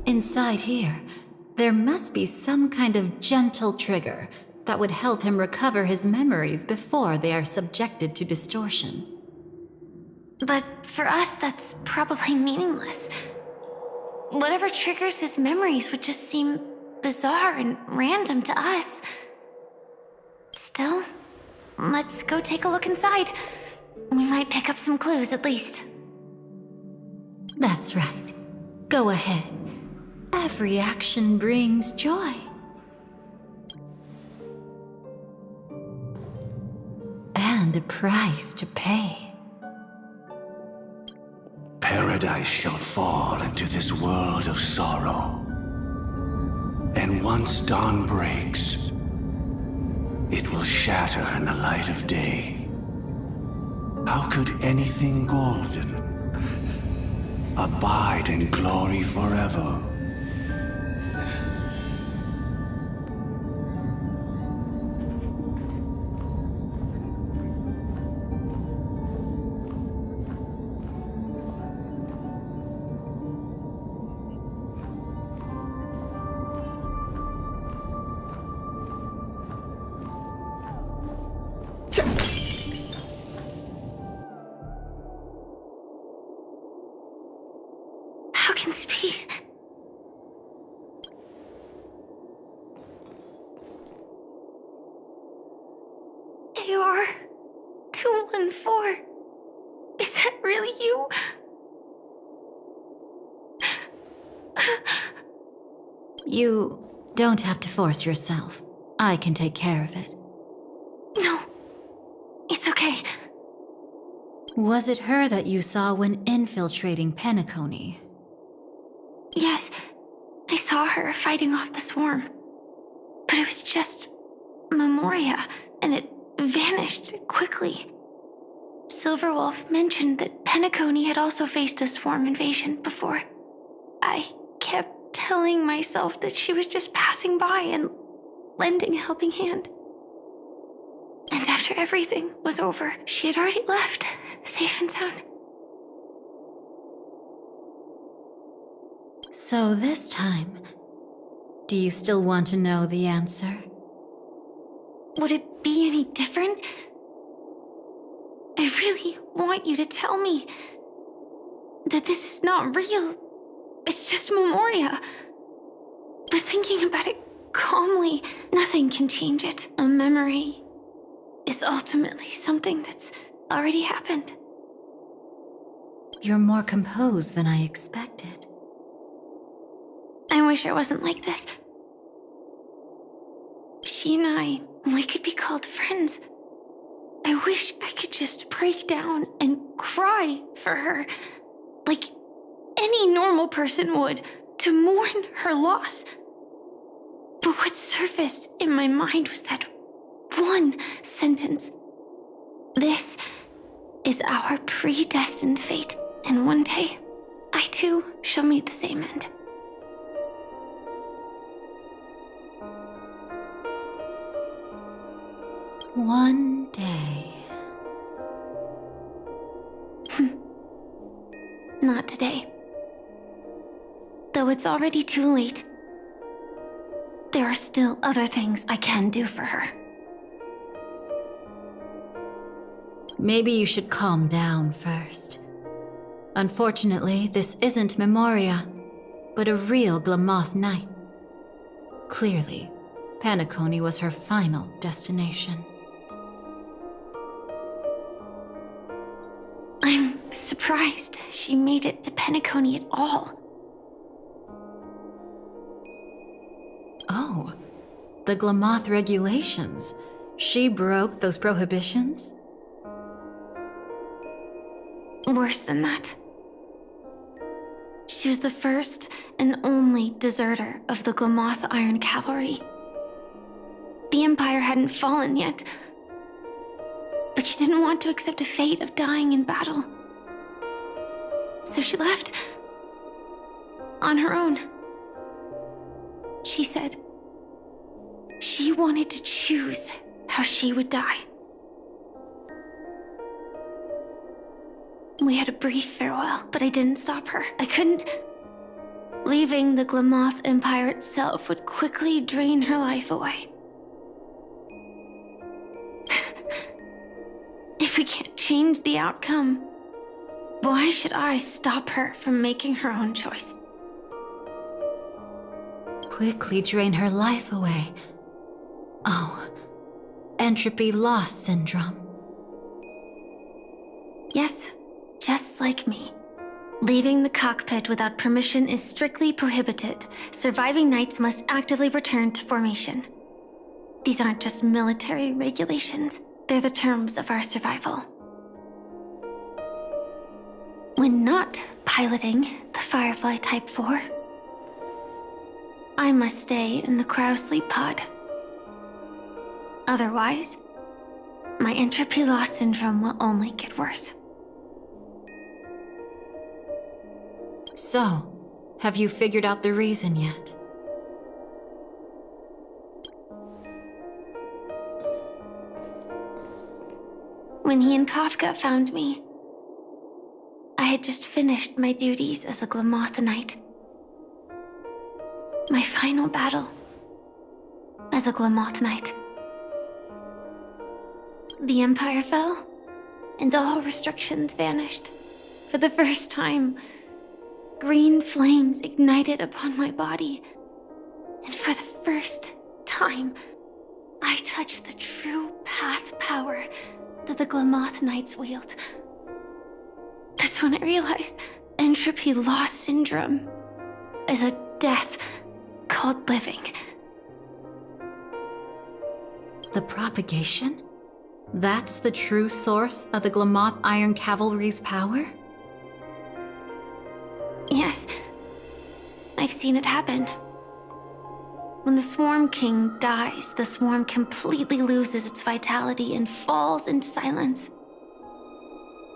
Inside here, there must be some kind of gentle trigger that would help him recover his memories before they are subjected to distortion. But for us, that's probably meaningless. Whatever triggers his memories would just seem bizarre and random to us. Still, let's go take a look inside. We might pick up some clues at least. That's right. Go ahead. Every action brings joy. And a price to pay. Paradise shall fall into this world of sorrow. And once dawn breaks, it will shatter in the light of day. How could anything golden abide in glory forever? How can this be? AR 214. Is that really you? You don't have to force yourself. I can take care of it. No, it's okay. Was it her that you saw when infiltrating Penacony? Yes, I saw her fighting off the swarm. But it was just Memoria, and it vanished quickly. Silverwolf mentioned that Penacony had also faced a swarm invasion before. I kept telling myself that she was just passing by and lending a helping hand. And after everything was over, she had already left, safe and sound. So this time, do you still want to know the answer? Would it be any different? I really want you to tell me that this is not real. It's just Memoria. But thinking about it calmly, nothing can change it. A memory is ultimately something that's already happened. You're more composed than I expected. I wish I wasn't like this. She and we could be called friends. I wish I could just break down and cry for her, like any normal person would, to mourn her loss. But what surfaced in my mind was that one sentence. This is our predestined fate, and one day, I too shall meet the same end. One day. Not today. Though it's already too late, there are still other things I can do for her. Maybe you should calm down first. Unfortunately, this isn't Memoria, but a real Glamoth Knight. Clearly, Penacony was her final destination. I'm surprised she made it to Penacony at all. Oh, the Glamoth regulations. She broke those prohibitions? Worse than that. She was the first and only deserter of the Glamoth Iron Cavalry. The Empire hadn't fallen yet, but she didn't want to accept a fate of dying in battle. So she left on her own. She said she wanted to choose how she would die. We had a brief farewell, but I didn't stop her. I couldn't. Leaving the Glamoth Empire itself would quickly drain her life away. If we can't change the outcome, why should I stop her from making her own choice? Quickly drain her life away. Oh, entropy loss syndrome. Yes, just like me. Leaving the cockpit without permission is strictly prohibited. Surviving knights must actively return to formation. These aren't just military regulations, they're the terms of our survival. When not piloting the Firefly Type 4, I must stay in the cryosleep pod. Otherwise, my entropy loss syndrome will only get worse. So, have you figured out the reason yet? When he and Kafka found me, I had just finished my duties as a Glamoth Knight. My final battle as a Glamoth Knight. The Empire fell, and all restrictions vanished. For the first time, green flames ignited upon my body, and for the first time, I touched the true path power that the Glamoth Knights wield. That's when I realized entropy loss syndrome is a death called living. The propagation? That's the true source of the Glamoth Iron Cavalry's power? Yes, I've seen it happen. When the Swarm King dies, the Swarm completely loses its vitality and falls into silence.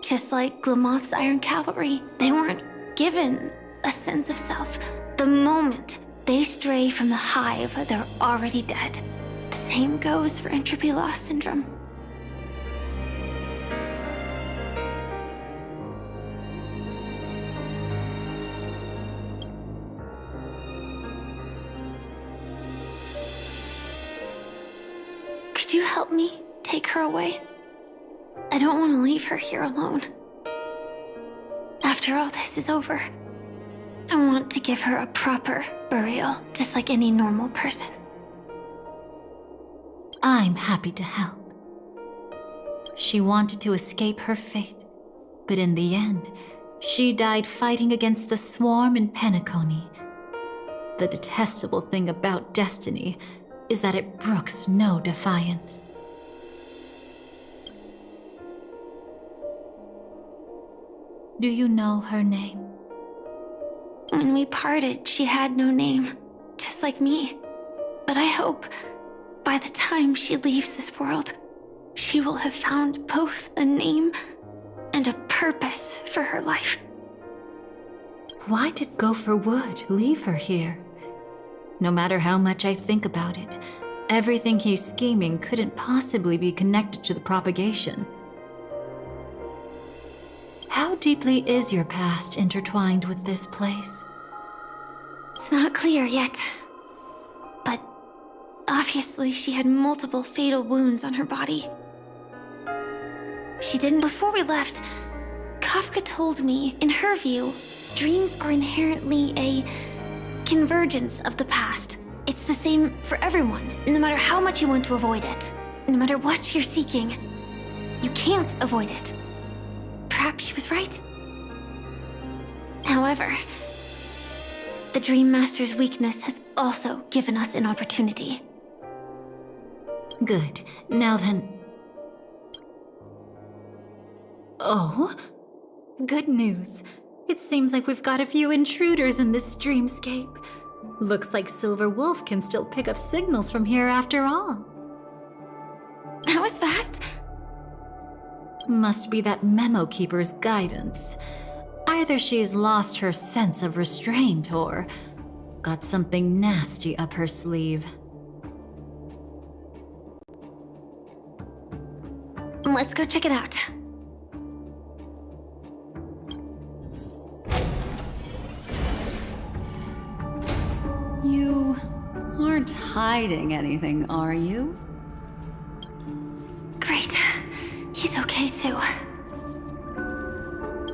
Just like Glamoth's Iron Cavalry, they weren't given a sense of self. The moment they stray from the hive, they're already dead. The same goes for entropy loss syndrome. Could you help me take her away? I don't want to leave her here alone. After all this is over, I want to give her a proper burial, just like any normal person. I'm happy to help. She wanted to escape her fate, but in the end, she died fighting against the Swarm in Penacony. The detestable thing about destiny is that it brooks no defiance. Do you know her name? When we parted, she had no name, just like me. But I hope by the time she leaves this world, she will have found both a name and a purpose for her life. Why did Gopher Wood leave her here? No matter how much I think about it, everything he's scheming couldn't possibly be connected to the propagation. How deeply is your past intertwined with this place? It's not clear yet, but obviously she had multiple fatal wounds on her body. She didn't. Before we left, Kafka told me, in her view, dreams are inherently a convergence of the past. It's the same for everyone, no matter how much you want to avoid it. No matter what you're seeking, you can't avoid it. Perhaps she was right. However, the Dream Master's weakness has also given us an opportunity. Good. Now then... Oh? Good news. It seems like we've got a few intruders in this dreamscape. Looks like Silver Wolf can still pick up signals from here after all. That was fast. Must be that Memo Keeper's guidance. Either she's lost her sense of restraint or got something nasty up her sleeve. Let's go check it out. You aren't hiding anything, are you? Great. He's okay too.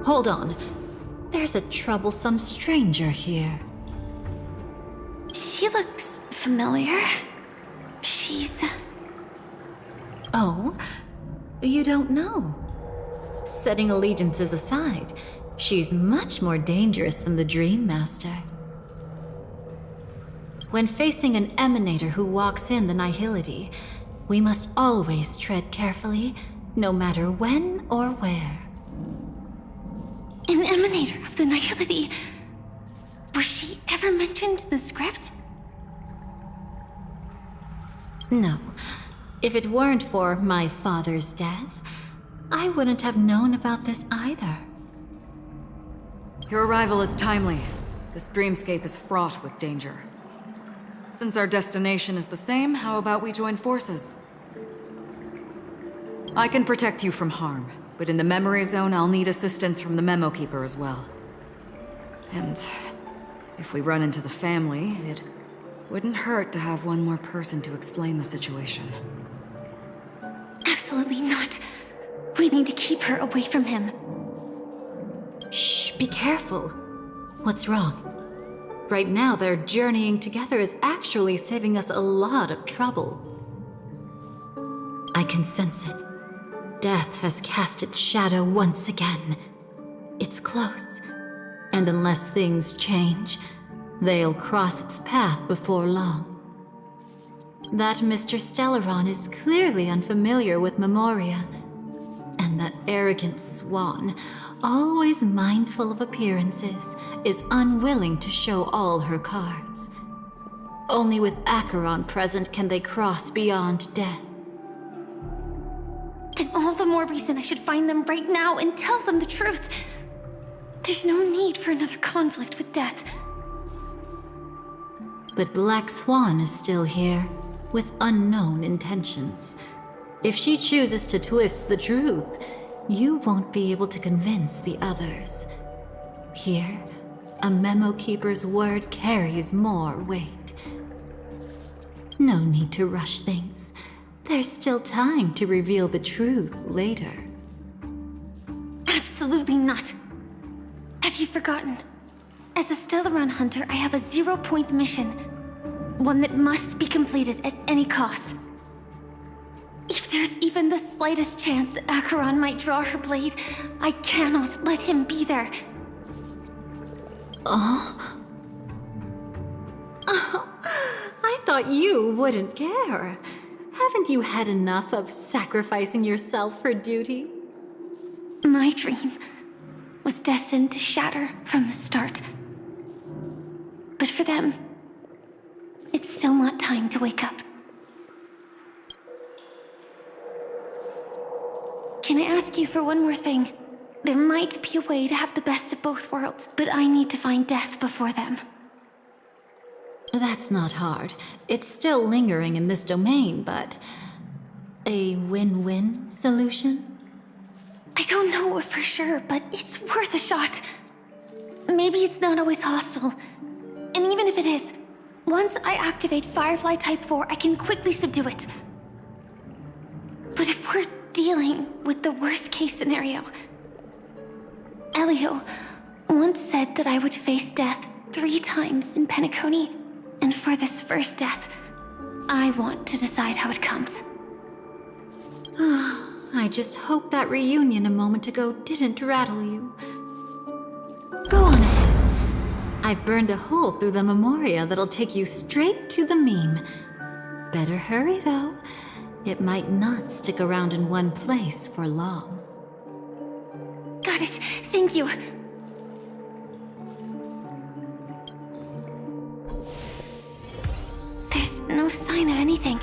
Hold on. There's a troublesome stranger here. She looks familiar. She's... Oh? You don't know? Setting allegiances aside, she's much more dangerous than the Dream Master. When facing an emanator who walks in the nihility, we must always tread carefully, no matter when or where. An emanator of the nihility. Was she ever mentioned in the script? No. If it weren't for my father's death, I wouldn't have known about this either. Your arrival is timely. This dreamscape is fraught with danger. Since our destination is the same, how about we join forces? I can protect you from harm, but in the memory zone, I'll need assistance from the Memo Keeper as well. And if we run into the family, it wouldn't hurt to have one more person to explain the situation. Absolutely not. We need to keep her away from him. Shh, be careful. What's wrong? Right now, their journeying together is actually saving us a lot of trouble. I can sense it. Death has cast its shadow once again. It's close. And unless things change, they'll cross its path before long. That Mr. Stellaron is clearly unfamiliar with Memoria. And that arrogant swan, always mindful of appearances, is unwilling to show all her cards. Only with Acheron present can they cross beyond death. Then all the more reason I should find them right now and tell them the truth. There's no need for another conflict with death. But Black Swan is still here, with unknown intentions. If she chooses to twist the truth, you won't be able to convince the others. Here, a Memo Keeper's word carries more weight. No need to rush things. There's still time to reveal the truth later. Absolutely not. Have you forgotten? As a Stellaron hunter, I have a 0-point mission. One that must be completed at any cost. If there's even the slightest chance that Acheron might draw her blade, I cannot let him be there. Oh, I thought you wouldn't care. Haven't you had enough of sacrificing yourself for duty? My dream was destined to shatter from the start. But for them, it's still not time to wake up. Can I ask you for one more thing? There might be a way to have the best of both worlds, but I need to find death before them. That's not hard. It's still lingering in this domain, but... a win-win solution? I don't know for sure, but it's worth a shot. Maybe it's not always hostile. And even if it is, once I activate Firefly Type 4, I can quickly subdue it. But if we're dealing with the worst-case scenario... Elio once said that I would face death 3 times in Penacony And for this first death, I want to decide how it comes. I just hope that reunion a moment ago didn't rattle you. Go on ahead. I've burned a hole through the Memoria that'll take you straight to the meme. Better hurry, though. It might not stick around in one place for long. Got it. Thank you. There's no sign of anything.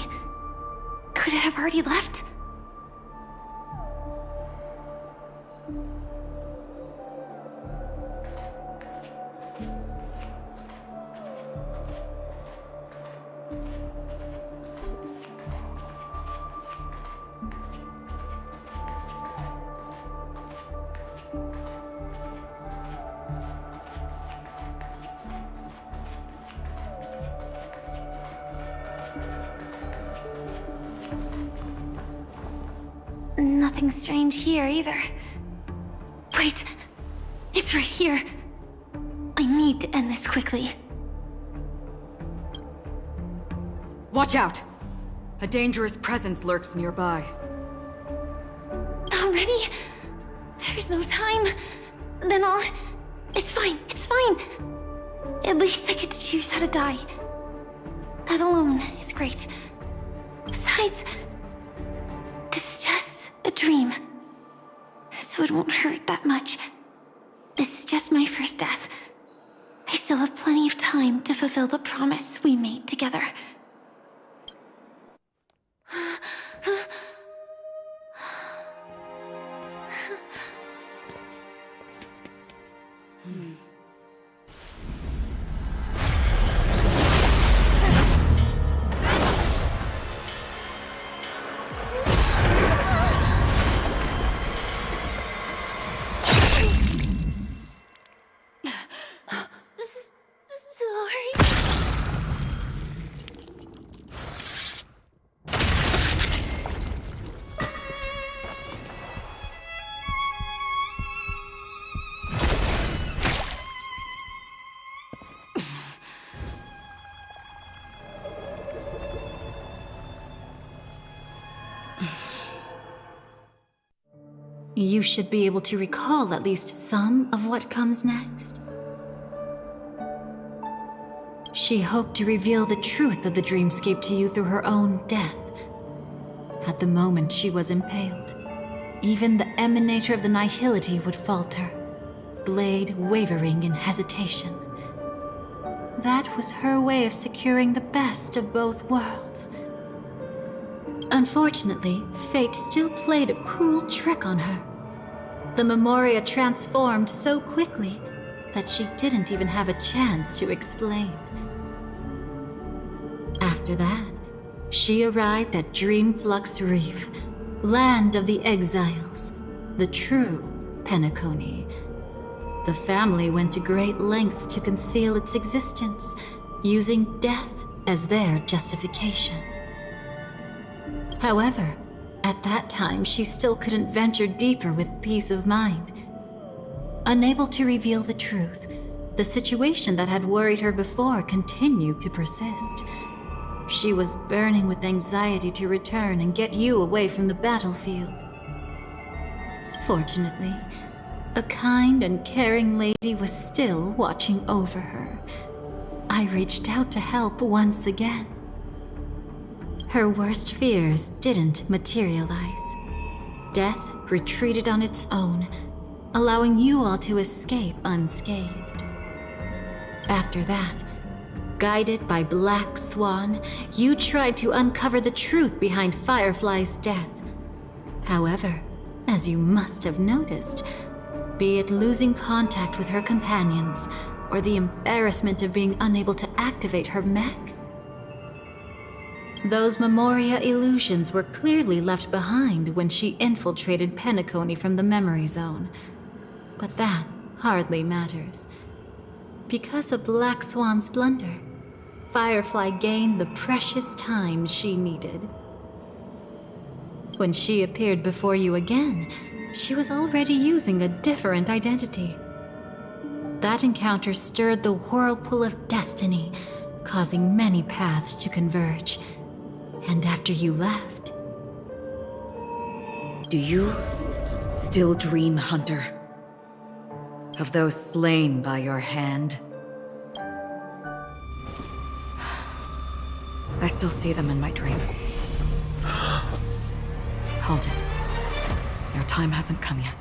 Could it have already left? Nothing strange here either. Wait, it's right here. I need to end this quickly. Watch out! A dangerous presence lurks nearby. Already? There's no time. Then I'll... It's fine, it's fine. At least I get to choose how to die. That alone is great. Besides, this is just a dream. So it won't hurt that much. This is just my first death. I still have plenty of time to fulfill the promise we made together. You should be able to recall at least some of what comes next. She hoped to reveal the truth of the Dreamscape to you through her own death. At the moment she was impaled, even the emanator of the nihility would falter, blade wavering in hesitation. That was her way of securing the best of both worlds. Unfortunately, fate still played a cruel trick on her. The Memoria transformed so quickly that she didn't even have a chance to explain. After that, she arrived at Dreamflux Reef, land of the exiles, the true Penacony. The family went to great lengths to conceal its existence, using death as their justification. However, at that time, she still couldn't venture deeper with peace of mind. Unable to reveal the truth, the situation that had worried her before continued to persist. She was burning with anxiety to return and get you away from the battlefield. Fortunately, a kind and caring lady was still watching over her. I reached out to help once again. Her worst fears didn't materialize. Death retreated on its own, allowing you all to escape unscathed. After that, guided by Black Swan, you tried to uncover the truth behind Firefly's death. However, as you must have noticed, be it losing contact with her companions, or the embarrassment of being unable to activate her mech, those Memoria illusions were clearly left behind when she infiltrated Penacony from the memory zone. But that hardly matters. Because of Black Swan's blunder, Firefly gained the precious time she needed. When she appeared before you again, she was already using a different identity. That encounter stirred the whirlpool of destiny, causing many paths to converge. And after you left... Do you still dream, Hunter? Of those slain by your hand? I still see them in my dreams. Hold it. Your time hasn't come yet.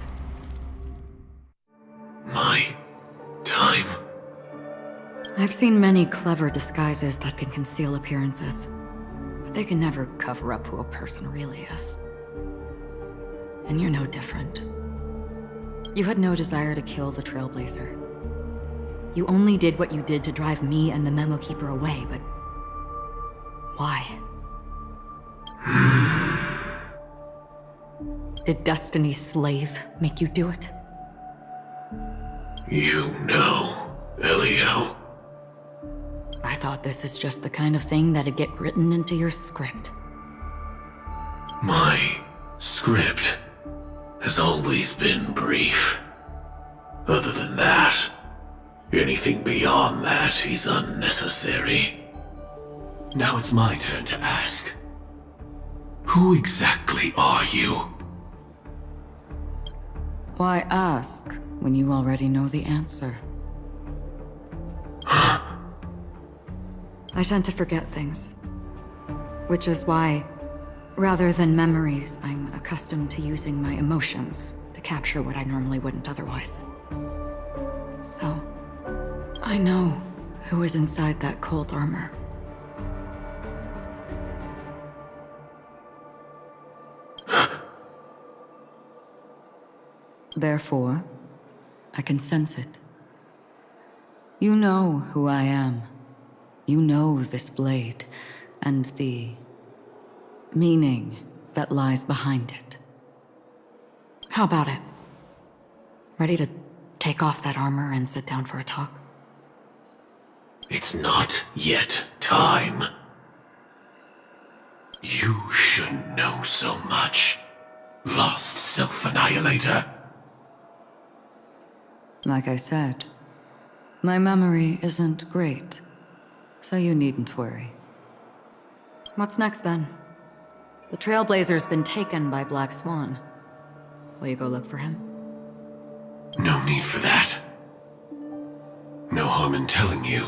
My time? I've seen many clever disguises that can conceal appearances, but they can never cover up who a person really is. And you're no different. You had no desire to kill the Trailblazer. You only did what you did to drive me and the Memo Keeper away, but... why? Did Destiny's slave make you do it? You know, Elio. I thought this is just the kind of thing that'd get written into your script. My script has always been brief. Other than that, anything beyond that is unnecessary. Now it's my turn to ask. Who exactly are you? Why ask when you already know the answer? I tend to forget things. Which is why, rather than memories, I'm accustomed to using my emotions to capture what I normally wouldn't otherwise. So, I know who is inside that cold armor. Therefore, I can sense it. You know who I am. You know this blade, and the meaning that lies behind it. How about it? Ready to take off that armor and sit down for a talk? It's not yet time. You shouldn't know so much, lost self-annihilator. Like I said, my memory isn't great, so you needn't worry. What's next then? The Trailblazer's been taken by Black Swan. Will you go look for him? No need for that. No harm in telling you.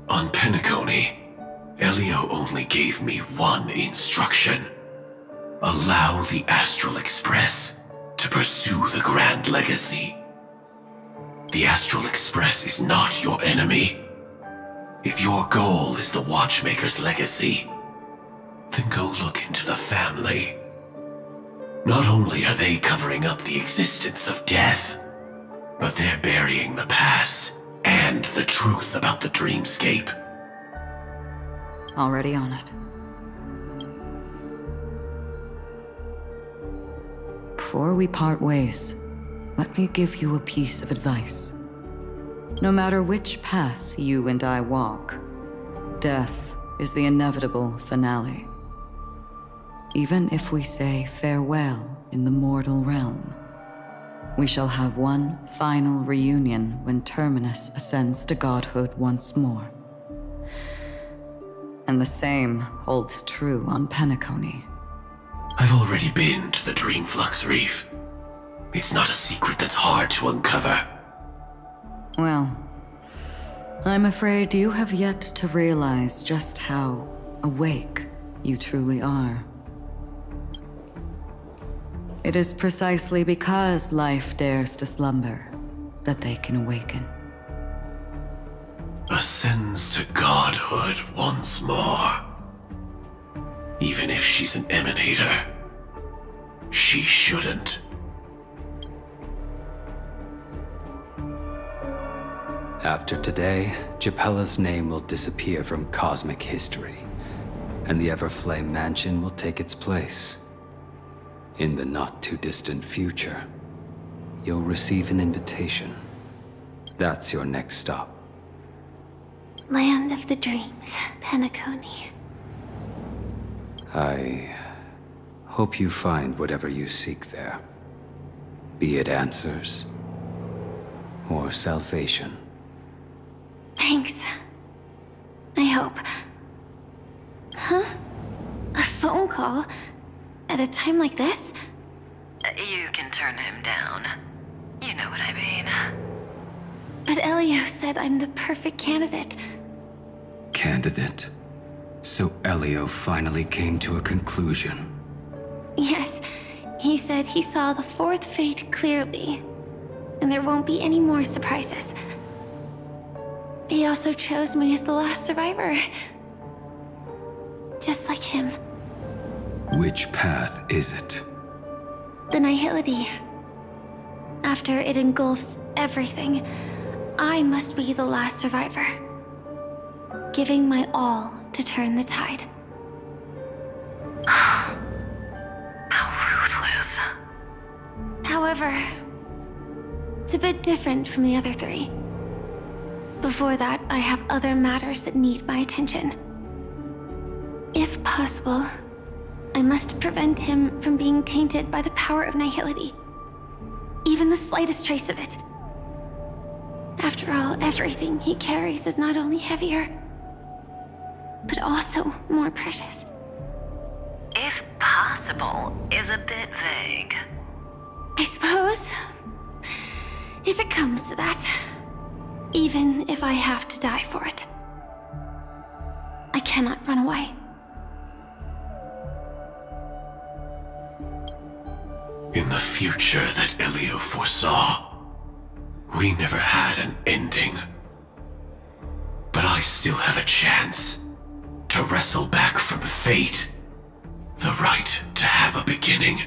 On Penacony, Elio only gave me one instruction. Allow the Astral Express to pursue the Grand Legacy. The Astral Express is not your enemy. If your goal is the Watchmaker's legacy, then go look into the family. Not only are they covering up the existence of death, but they're burying the past and the truth about the Dreamscape. Already on it. Before we part ways, let me give you a piece of advice. No matter which path you and I walk, death is the inevitable finale. Even if we say farewell in the mortal realm, we shall have one final reunion when Terminus ascends to godhood once more. And the same holds true on Penacony. I've already been to the Dreamflux Reef. It's not a secret that's hard to uncover. Well, I'm afraid you have yet to realize just how awake you truly are. It is precisely because life dares to slumber that they can awaken. Ascends to godhood once more. Even if she's an emanator, she shouldn't. After today, Japella's name will disappear from cosmic history, and the Everflame Mansion will take its place. In the not-too-distant future, you'll receive an invitation. That's your next stop. Land of the Dreams, Penacony. I hope you find whatever you seek there. Be it answers or salvation. Thanks. I hope. Huh? A phone call? At a time like this? You can turn him down. You know what I mean. But Elio said I'm the perfect candidate. Candidate. So Elio finally came to a conclusion. Yes, he said he saw the fourth fate clearly. And there won't be any more surprises. He also chose me as the last survivor. Just like him. Which path is it? The Nihility. After it engulfs everything, I must be the last survivor. Giving my all to turn the tide. How ruthless. However, it's a bit different from the other three. Before that, I have other matters that need my attention. If possible, I must prevent him from being tainted by the power of Nihility. Even the slightest trace of it. After all, everything he carries is not only heavier, but also more precious. If possible is a bit vague. I suppose, if it comes to that, even if I have to die for it, I cannot run away. In the future that Elio foresaw, we never had an ending. But I still have a chance to wrestle back from fate the right to have a beginning.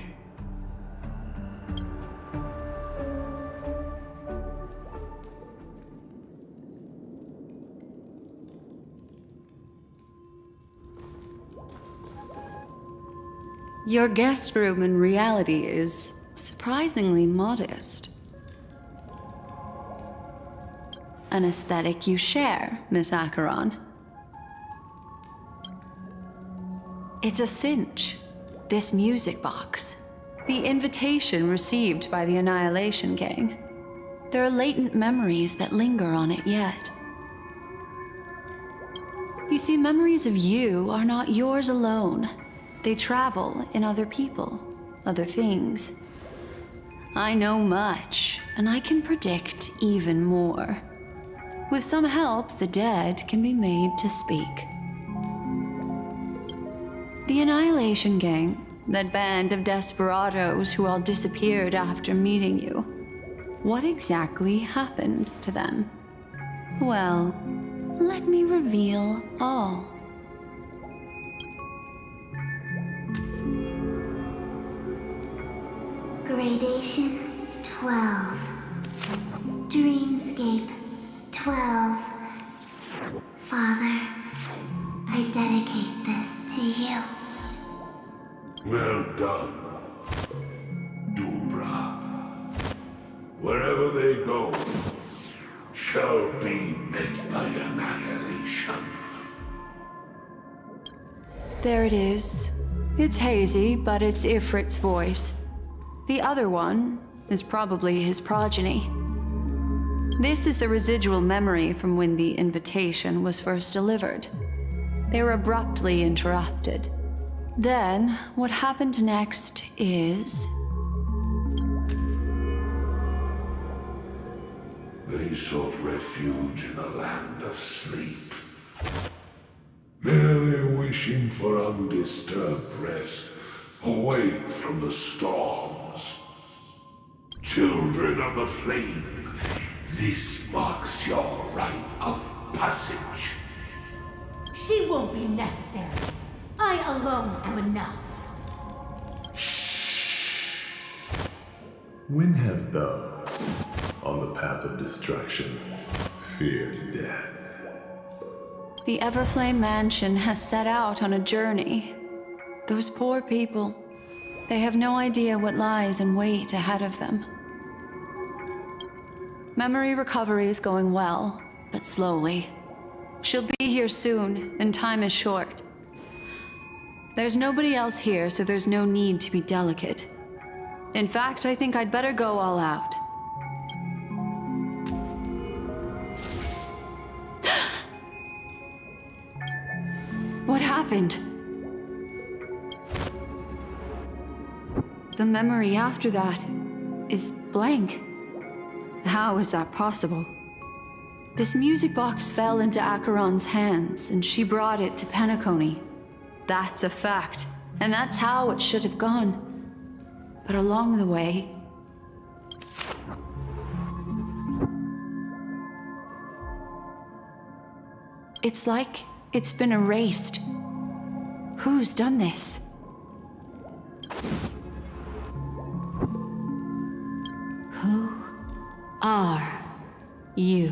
Your guest room in reality is surprisingly modest. An aesthetic you share, Miss Acheron. It's a cinch. This music box. The invitation received by the Annihilation Gang. There are latent memories that linger on it yet. You see, memories of you are not yours alone. They travel in other people, other things. I know much, and I can predict even more. With some help, the dead can be made to speak. The Annihilation Gang, that band of desperados who all disappeared after meeting you. What exactly happened to them? Well, let me reveal all. Gradation 12. Dreamscape 12. Father, I dedicate this to you. Well done, Dubra. Wherever they go, shall be met by annihilation. There it is. It's hazy, but it's Ifrit's voice. The other one is probably his progeny. This is the residual memory from when the invitation was first delivered. They were abruptly interrupted. Then, what happened next is... They sought refuge in the land of sleep, merely wishing for undisturbed rest away from the storms. Children of the flame, this marks your rite of passage. She won't be necessary. I alone am enough. When have those on the path of destruction feared death? The Everflame Mansion has set out on a journey. Those poor people, they have no idea what lies in wait ahead of them. Memory recovery is going well, but slowly. She'll be here soon, and time is short. There's nobody else here, so there's no need to be delicate. In fact, I think I'd better go all out. happened? The memory after that is blank. How is that possible? This music box fell into Acheron's hands, and she brought it to Penacony. That's a fact, and that's how it should have gone. But along the way... it's like it's been erased. Who's done this? Who are you?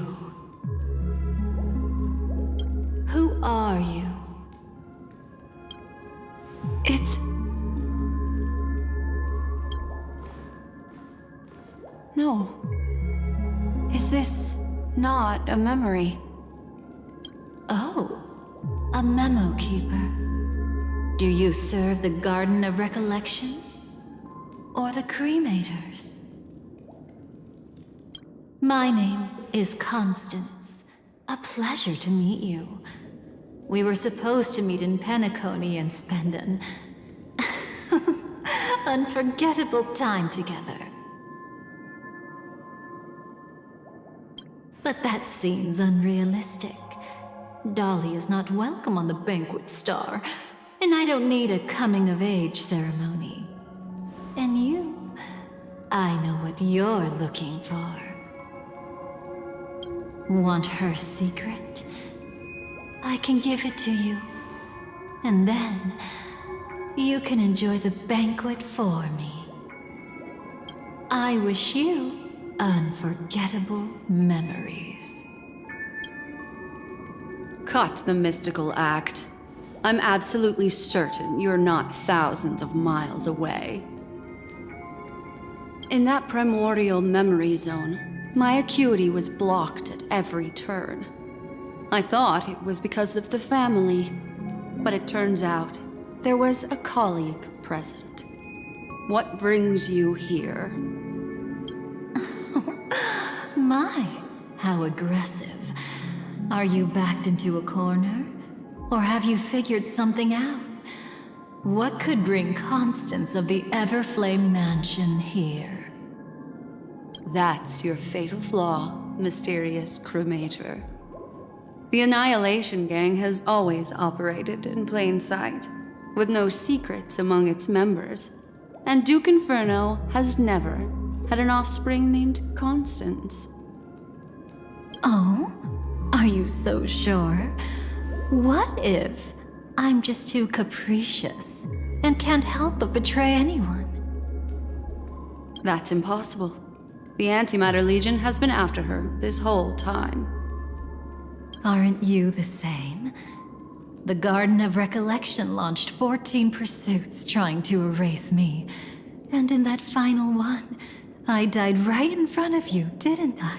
Who are you? It's... no. Is this not a memory? Oh, a memo keeper. Do you serve the Garden of Recollection? Or the Cremators? My name is Constance. A pleasure to meet you. We were supposed to meet in Penacony and spend an unforgettable time together. But that seems unrealistic. Dolly is not welcome on the Banquet Star, and I don't need a coming-of-age ceremony. And you, I know what you're looking for. Want her secret? I can give it to you. And then, you can enjoy the banquet for me. I wish you unforgettable memories. Cut the mystical act. I'm absolutely certain you're not thousands of miles away. In that primordial memory zone, my acuity was blocked at every turn. I thought it was because of the family, but it turns out there was a colleague present. What brings you here? My, how aggressive. Are you backed into a corner? Or have you figured something out? What could bring Constance of the Everflame Mansion here? That's your fatal flaw, mysterious cremator. The Annihilation Gang has always operated in plain sight, with no secrets among its members. And Duke Inferno has never had an offspring named Constance. Oh? Are you so sure? What if I'm just too capricious and can't help but betray anyone? That's impossible. The Antimatter Legion has been after her this whole time. Aren't you the same? The Garden of Recollection launched 14 pursuits trying to erase me. And in that final one, I died right in front of you, didn't I?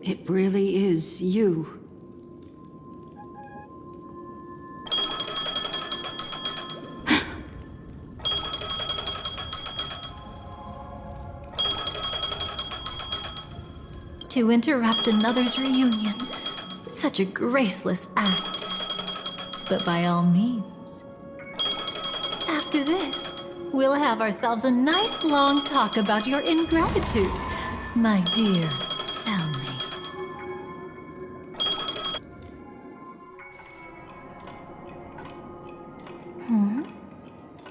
It really is you. To interrupt another's reunion. Such a graceless act. But by all means. After this, we'll have ourselves a nice long talk about your ingratitude, my dear cellmate.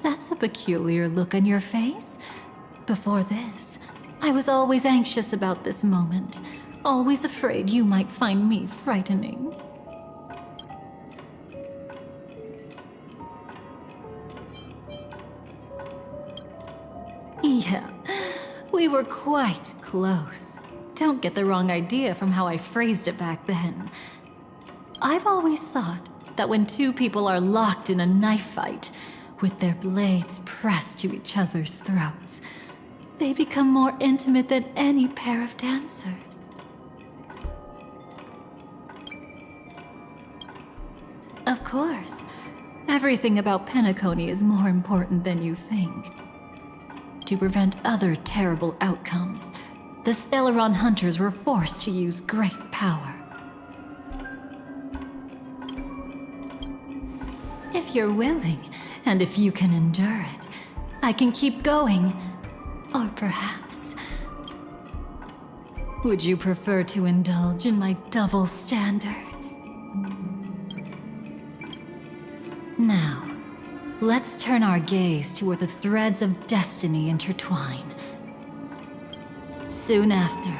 That's a peculiar look on your face. Before this, I was always anxious about this moment, always afraid you might find me frightening. Yeah, we were quite close. Don't get the wrong idea from how I phrased it back then. I've always thought that when two people are locked in a knife fight, with their blades pressed to each other's throats, they become more intimate than any pair of dancers. Of course, everything about Penacony is more important than you think. To prevent other terrible outcomes, the Stellaron hunters were forced to use great power. If you're willing, and if you can endure it, I can keep going. Or perhaps... would you prefer to indulge in my double standards? Now, let's turn our gaze to where the threads of destiny intertwine. Soon after,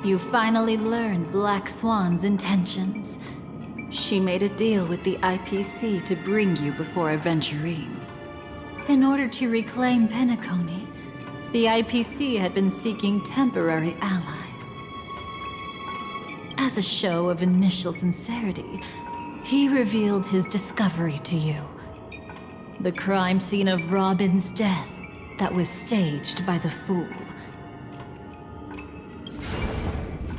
you finally learned Black Swan's intentions. She made a deal with the IPC to bring you before Reverie. In order to reclaim Penacony, the IPC had been seeking temporary allies. As a show of initial sincerity, he revealed his discovery to you. The crime scene of Robin's death that was staged by the Fool.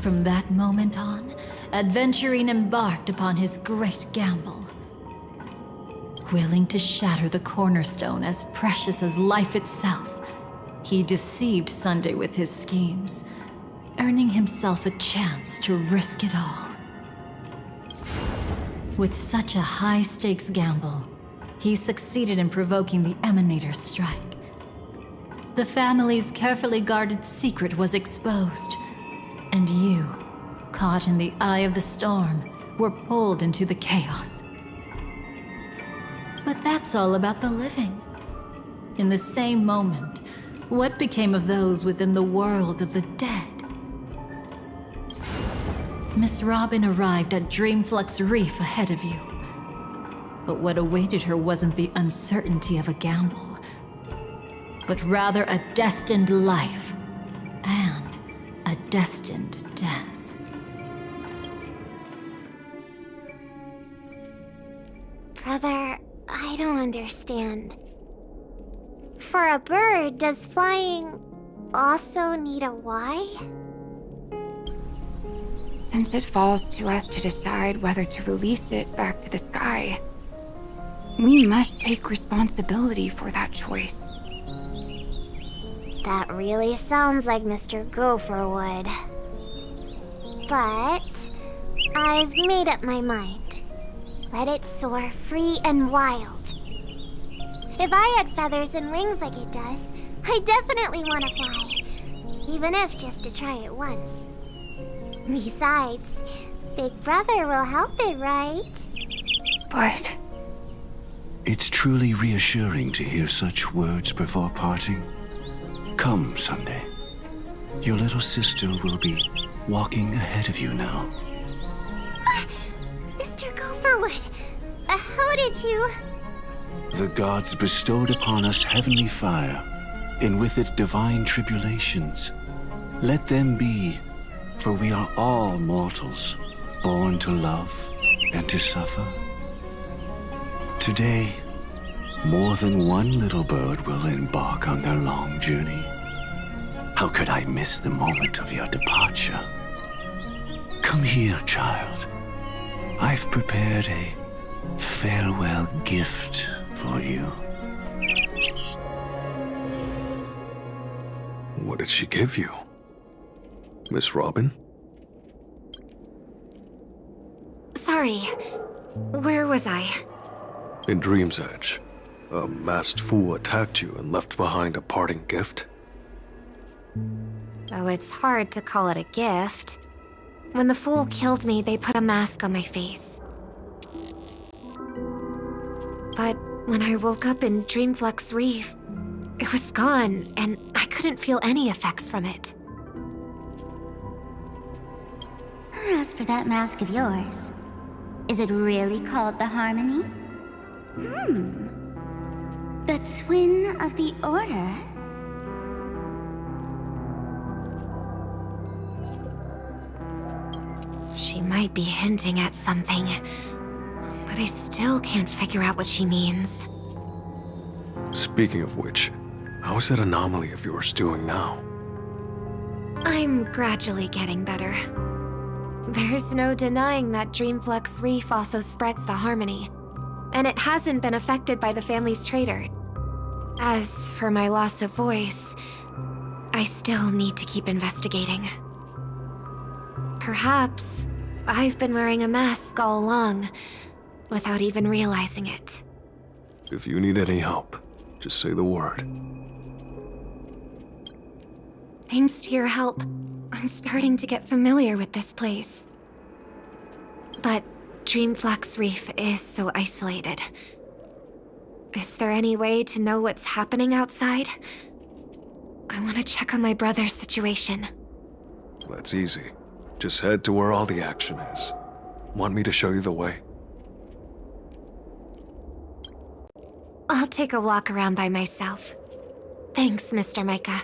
From that moment on, Adventurine embarked upon his great gamble. Willing to shatter the cornerstone as precious as life itself, he deceived Sunday with his schemes, earning himself a chance to risk it all. With such a high-stakes gamble, he succeeded in provoking the Emanator's strike. The family's carefully guarded secret was exposed, and you, caught in the eye of the storm, were pulled into the chaos. But that's all about the living. In the same moment, what became of those within the world of the dead? Miss Robin arrived at Dreamflux Reef ahead of you. But what awaited her wasn't the uncertainty of a gamble, but rather a destined life and a destined death. Brother, I don't understand. For a bird, does flying also need a why? Since it falls to us to decide whether to release it back to the sky, we must take responsibility for that choice. That really sounds like Mr. Gopher would. But I've made up my mind. Let it soar free and wild. If I had feathers and wings like it does, I definitely want to fly. Even if just to try it once. Besides, Big Brother will help it, right? But... It's truly reassuring to hear such words before parting. Come, Sunday. Your little sister will be walking ahead of you now. Mr. Gopherwood, how did you... The gods bestowed upon us heavenly fire, and with it divine tribulations. Let them be, for we are all mortals, born to love and to suffer. Today, more than one little bird will embark on their long journey. How could I miss the moment of your departure? Come here, child. I've prepared a farewell gift for you. What did she give you? Miss Robin? Sorry, where was I? In Dream's Edge, a masked fool attacked you and left behind a parting gift. Though it's hard to call it a gift. When the fool killed me, they put a mask on my face. But when I woke up in Dreamflux Reef, it was gone, and I couldn't feel any effects from it. As for that mask of yours, is it really called the Harmony? The Twin of the Order? She might be hinting at something, but I still can't figure out what she means. Speaking of which, how's that anomaly of yours doing now? I'm gradually getting better. There's no denying that Dreamflux Reef also spreads the Harmony, and it hasn't been affected by the family's traitor. As for my loss of voice, I still need to keep investigating. Perhaps I've been wearing a mask all along, without even realizing it. If you need any help, just say the word. Thanks to your help, I'm starting to get familiar with this place. But Dreamflux Reef is so isolated. Is there any way to know what's happening outside? I want to check on my brother's situation. That's easy. Just head to where all the action is. Want me to show you the way? I'll take a walk around by myself. Thanks, Mr. Micah.